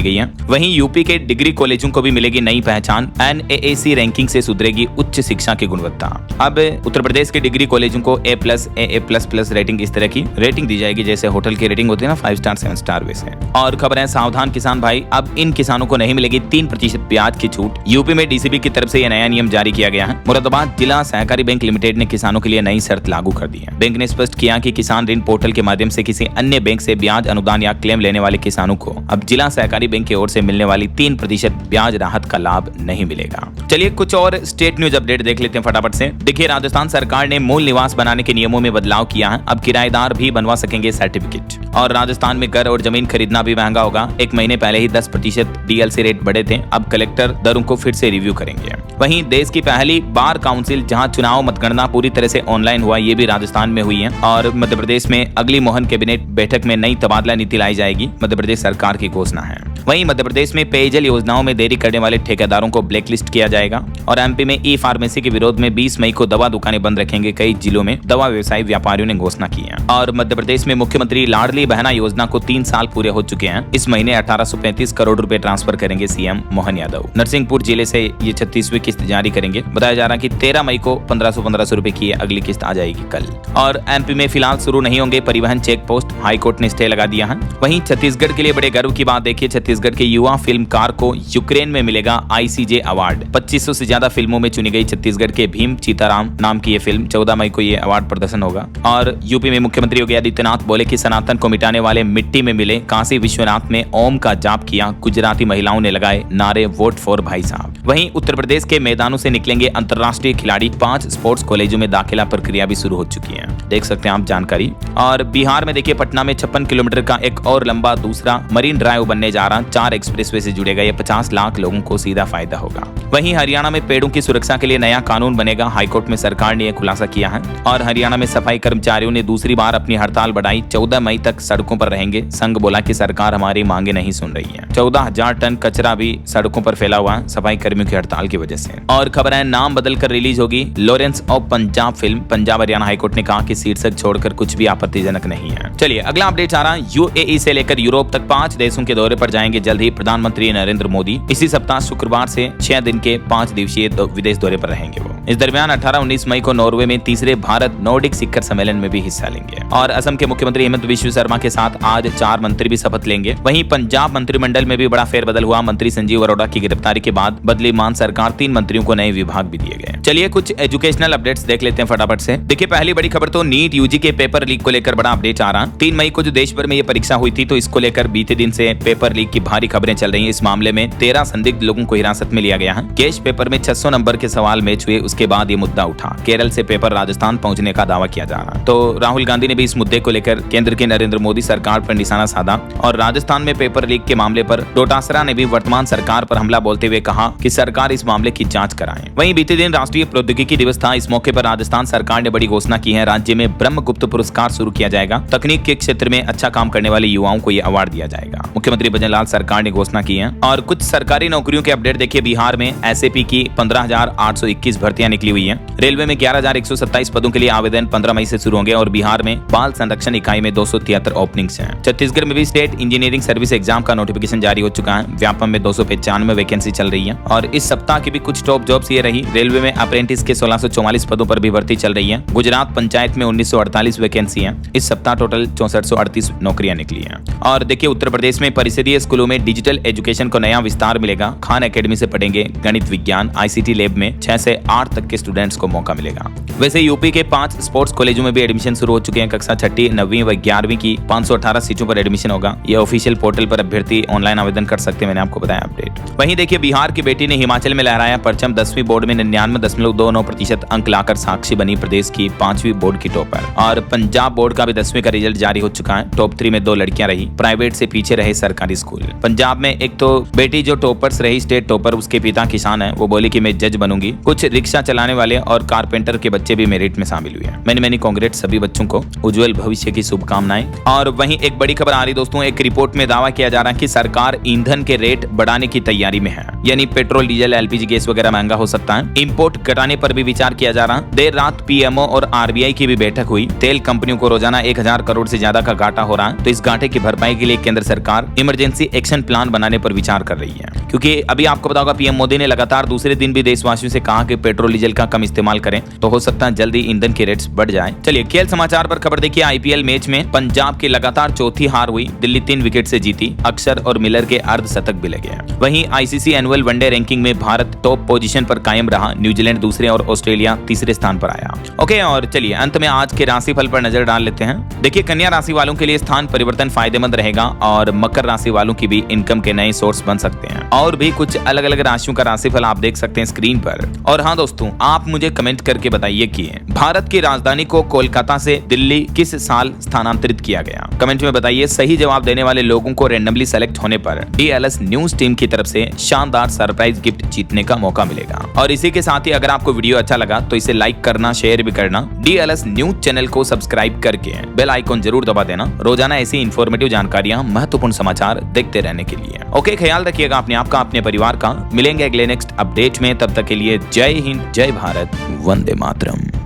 गई है। वहीं यूपी के डिग्री कॉलेजों को भी मिलेगी नई पहचान। NAAC रैंकिंग से सुधरेगी उच्च शिक्षा की गुणवत्ता। अब उत्तर प्रदेश के डिग्री कॉलेजों को A+, AA++ रेटिंग, इस तरह की रेटिंग दी जाएगी, जैसे होटल की रेटिंग होती है ना, 5 स्टार 7 स्टार वैसे। और खबर है सावधान किसान भाई, अब इन किसानों को नहीं मिलेगी 3% ब्याज की छूट। यूपी में DCB की तरफ से यह नया नियम जारी किया गया है। मुरादाबाद जिला सहकारी बैंक लिमिटेड ने किसानों के लिए नई शर्त लागू कर दी है। बैंक ने स्पष्ट किया कि किसान ऋण पोर्टल के माध्यम से किसी अन्य बैंक से ब्याज, अनुदान या क्लेम लेने वाले किसानों को अब जिला सहकारी बैंक की ओर से मिलने वाली 3% ब्याज राहत का लाभ नहीं मिलेगा। चलिए कुछ और स्टेट न्यूज अपडेट देख लेते हैं फटाफट से। देखिए राजस्थान सरकार ने मूल निवास बनाने के नियमों में बदलाव किया है। अब किराएदार भी बनवा सकेंगे सर्टिफिकेट। और राजस्थान में घर और जमीन खरीदना भी महंगा होगा। 1 महीने पहले ही 10% DLC रेट बढ़े थे, अब कलेक्टर दरों को फिर से रिव्यू करेंगे। वहीं देश की पहली बार काउंसिल जहां चुनाव मतगणना पूरी तरह से ऑनलाइन हुआ, ये भी राजस्थान में हुई है। और मध्य प्रदेश में अगली मोहन कैबिनेट बैठक में नई तबादला नीति लाई जाएगी, मध्य प्रदेश सरकार की घोषणा है। वहीं मध्य प्रदेश में पेयजल योजनाओं में देरी करने वाले ठेकेदारों को ब्लैकलिस्ट किया जाएगा। और MP में ई-फार्मेसी के विरोध में 20 मई को दवा दुकानें बंद रखेंगे। कई जिलों में दवा व्यवसायी व्यापारियों ने घोषणा की है। और मध्य प्रदेश में मुख्यमंत्री लाडली बहना योजना को 3 साल पूरे हो चुके हैं। इस महीने 1835 करोड़ रुपए ट्रांसफर करेंगे CM मोहन यादव। नरसिंहपुर जिले से ये 36वीं किस्त जारी करेंगे। बताया जा रहा है कि 13 मई को 1500 रुपए की अगली किस्त आ जाएगी कल। और MP में फिलहाल शुरू नहीं होंगे परिवहन चेक पोस्ट, हाईकोर्ट ने स्टे लगा दिया है। वहीं छत्तीसगढ़ के लिए बड़े गर्व की बात देखिए, छत्तीसगढ़ के युवा फिल्मकार को यूक्रेन में मिलेगा ICJ अवार्ड। 2500 से ज्यादा फिल्मों में चुनी गई छत्तीसगढ़ के भीम चीताराम नाम की ये फिल्म 14 मई को ये अवार्ड प्रदर्शन होगा। और यूपी में मुख्यमंत्री योगी आदित्यनाथ बोले कि सनातन को मिटाने वाले मिट्टी में मिले। काशी विश्वनाथ में ओम का जाप किया। गुजराती महिलाओं ने लगाए नारे वोट फॉर भाई साहब। वहीं उत्तर प्रदेश के मैदानों से निकलेंगे अंतर्राष्ट्रीय खिलाड़ी। 5 स्पोर्ट्स कॉलेजों में दाखिला प्रक्रिया भी शुरू हो चुकी है, देख सकते हैं आप जानकारी। और बिहार में देखिए पटना में 56 किलोमीटर का एक और लंबा दूसरा मरीन ड्राइव बनने जा रहा। 4 एक्सप्रेसवे से जुड़ेगा। ये 50 लाख लोगों को सीधा फायदा होगा। वहीं हरियाणा में पेड़ों की सुरक्षा के लिए नया कानून बनेगा। हाईकोर्ट में सरकार ने यह खुलासा किया है। और हरियाणा में सफाई कर्मचारियों ने दूसरी बार अपनी हड़ताल बढ़ाई। 14 मई तक सड़कों पर रहेंगे। संघ बोला कि सरकार हमारी मांगे नहीं सुन रही है। 14,000 टन कचरा भी सड़कों पर फैला हुआ है सफाई कर्मियों की हड़ताल की वजह से। और खबर है नाम बदलकर रिलीज होगी Lawrence of Punjab film. Punjab Haryana high court ने कहा कि शीर्षक छोड़कर कुछ भी आपत्तिजनक नहीं है। चलिए अगला अपडेट आ रहा है। UAE से लेकर यूरोप तक 5 देशों के दौरे पर जाएंगे जल्द ही प्रधानमंत्री नरेंद्र मोदी। इसी सप्ताह शुक्रवार से 6 दिन के 5 दिवसीय विदेश दौरे पर रहेंगे वो। इस दरमियान 18-19 मई को नॉर्वे में तीसरे भारत नॉर्डिक शिखर सम्मेलन में भी हिस्सा लेंगे। और असम के मुख्यमंत्री हेमंत बिश्व शर्मा के साथ आज 4 मंत्री भी शपथ लेंगे। वहीं पंजाब मंत्रिमंडल में भी बड़ा फेरबदल हुआ। मंत्री संजीव अरोड़ा की गिरफ्तारी के बाद बदली मान सरकार 3 मंत्रियों को नए विभाग भी दिए गए। चलिए कुछ एजुकेशनल अपडेट्स देख लेते हैं फटाफट से। देखिए पहली बड़ी खबर तो नीट UG के पेपर लीक को लेकर बड़ा अपडेट आ रहा है। 3 मई को जो देश भर में ये परीक्षा हुई थी, तो इसको लेकर बीते दिन से पेपर लीक की की भारी खबरें चल रही हैं। इस मामले में 13 संदिग्ध लोगों को हिरासत में लिया गया है। केस पेपर में 600 नंबर के सवाल मैच हुए, उसके बाद ये मुद्दा उठा। केरल से पेपर राजस्थान पहुंचने का दावा किया जा रहा। तो राहुल गांधी ने भी इस मुद्दे को लेकर केंद्र की नरेंद्र मोदी सरकार पर निशाना साधा और राजस्थान में पेपर लीक के मामले पर डोटासरा ने भी वर्तमान सरकार पर हमला बोलते हुए कहा कि सरकार इस मामले की जांच कराए। वहीं बीते दिन राष्ट्रीय प्रौद्योगिकी दिवस था। इस मौके पर राजस्थान सरकार ने बड़ी घोषणा की है। राज्य में ब्रह्मगुप्त पुरस्कार शुरू किया जाएगा। तकनीक के क्षेत्र में अच्छा काम करने वाले युवाओं को यह अवार्ड दिया जाएगा। मुख्यमंत्री भजनलाल सरकार ने घोषणा की है। और कुछ सरकारी नौकरियों के अपडेट देखिए। बिहार में एसएपी की 15,821 भर्तियां निकली हुई है। रेलवे में 11,127 पदों के लिए आवेदन 15 मई से शुरू होंगे और बिहार में बाल संरक्षण इकाई में 273 ओपनिंग्स हैं। छत्तीसगढ़ में भी स्टेट इंजीनियरिंग सर्विस एग्जाम का नोटिफिकेशन जारी हो चुका है। व्यापम में 295 वैकेंसी चल रही है और इस सप्ताह की भी कुछ टॉप जॉब्स ये रही। रेलवे में अप्रेंटिस के 1644 पदों पर भी भर्ती चल रही है। गुजरात पंचायत में 1948 वैकेंसी है। इस सप्ताह टोटल 6438 नौकरियां निकली हैं। और देखिए उत्तर प्रदेश में परिषदीय स्कूलों में डिजिटल एजुकेशन को नया विस्तार मिलेगा। खान एकेडमी से पढ़ेंगे गणित विज्ञान। आईसीटी लैब में 6 से 8 तक के स्टूडेंट्स को मौका मिलेगा। वैसे यूपी के 5 स्पोर्ट्स कॉलेजों में भी एडमिशन शुरू हो चुके हैं। कक्षा 6ठी, 9वीं व 11वीं की 518 सीटों पर एडमिशन होगा। ये ऑफिशियल पोर्टल पर अभ्यर्थी ऑनलाइन आवेदन कर सकते हैं। मैंने आपको बताया अपडेट। वहीं देखिए बिहार की बेटी ने हिमाचल में लहराया परचम। 10वीं बोर्ड में 99.29% अंक लाकर साक्षी बनी प्रदेश की 5वीं बोर्ड की टॉपर। और पंजाब बोर्ड का भी 10वीं का रिजल्ट जारी हो चुका है। टॉप 3 में 2 लड़कियां रही। प्राइवेट से पीछे रहे सरकारी स्कूल। पंजाब में एक तो बेटी जो टॉपर्स रही, स्टेट टॉपर, उसके पिता किसान है। वो बोली कि मैं जज बनूंगी। कुछ रिक्शा चलाने वाले और कारपेंटर के बच्चे भी मेरिट में शामिल हुए हैं। मैनी कांग्रेट्स सभी बच्चों को, उज्जवल भविष्य की शुभकामनाएं। और वहीं एक बड़ी खबर आ रही दोस्तों। एक रिपोर्ट में दावा किया जा रहा है कि सरकार ईंधन के रेट बढ़ाने की तैयारी में है। यानी पेट्रोल, डीजल, एलपीजी गैस वगैरह महंगा हो सकता है। इंपोर्ट घटाने पर भी विचार किया जा रहा। देर रात पीएमओ और आरबीआई की भी बैठक हुई। तेल कंपनियों को रोजाना 1000 करोड़ से ज्यादा का घाटा हो रहा है। तो इस घाटे की भरपाई के लिए केंद्र सरकार इमरजेंसी एक्शन प्लान बनाने पर विचार कर रही है। क्योंकि अभी आपको पता होगा पीएम मोदी ने लगातार दूसरे दिन भी देशवासियों से कहा कि पेट्रोल डीजल का कम इस्तेमाल करें। तो हो सकता है जल्दी ईंधन के रेट्स बढ़ जाए। चलिए खेल समाचार पर खबर देखिए। आईपीएल मैच में पंजाब की लगातार चौथी हार हुई। दिल्ली 3 विकेट से जीती। अक्षर और मिलर के अर्धशतक भी लगे। वहीं आईसीसी एनुअल वनडे रैंकिंग में भारत टॉप पोजीशन पर कायम रहा। न्यूजीलैंड दूसरे और ऑस्ट्रेलिया तीसरे स्थान पर आया। ओके, और चलिए अंत में आज के राशिफल पर नजर डाल लेते हैं। देखिए कन्या राशि वालों के लिए स्थान परिवर्तन फायदेमंद रहेगा और मकर राशि वालों की भी इनकम के नए सोर्स बन सकते हैं। और भी कुछ अलग अलग राशियों का राशिफल आप देख सकते हैं स्क्रीन पर। और हाँ दोस्तों, आप मुझे कमेंट करके बताइए कि भारत की राजधानी को कोलकाता से दिल्ली किस साल स्थानांतरित किया गया। कमेंट में बताइए। सही जवाब देने वाले लोगों को रैंडमली सेलेक्ट होने पर डीएलएस न्यूज टीम की तरफ से शानदार सरप्राइज गिफ्ट जीतने का मौका मिलेगा। और इसी के साथ ही अगर आपको वीडियो अच्छा लगा तो इसे लाइक करना, शेयर भी करना। डीएलएस न्यूज चैनल को सब्सक्राइब करके बेल आइकॉन जरूर दबा देना रोजाना ऐसी इंफॉर्मेटिव जानकारियां, महत्वपूर्ण समाचार देखते रहने के लिए। ओके, ख्याल रखिएगा अपने आप का, अपने परिवार का। मिलेंगे अगले नेक्स्ट अपडेट में। तब तक के लिए जय हिंद, जय भारत, वंदे मातरम।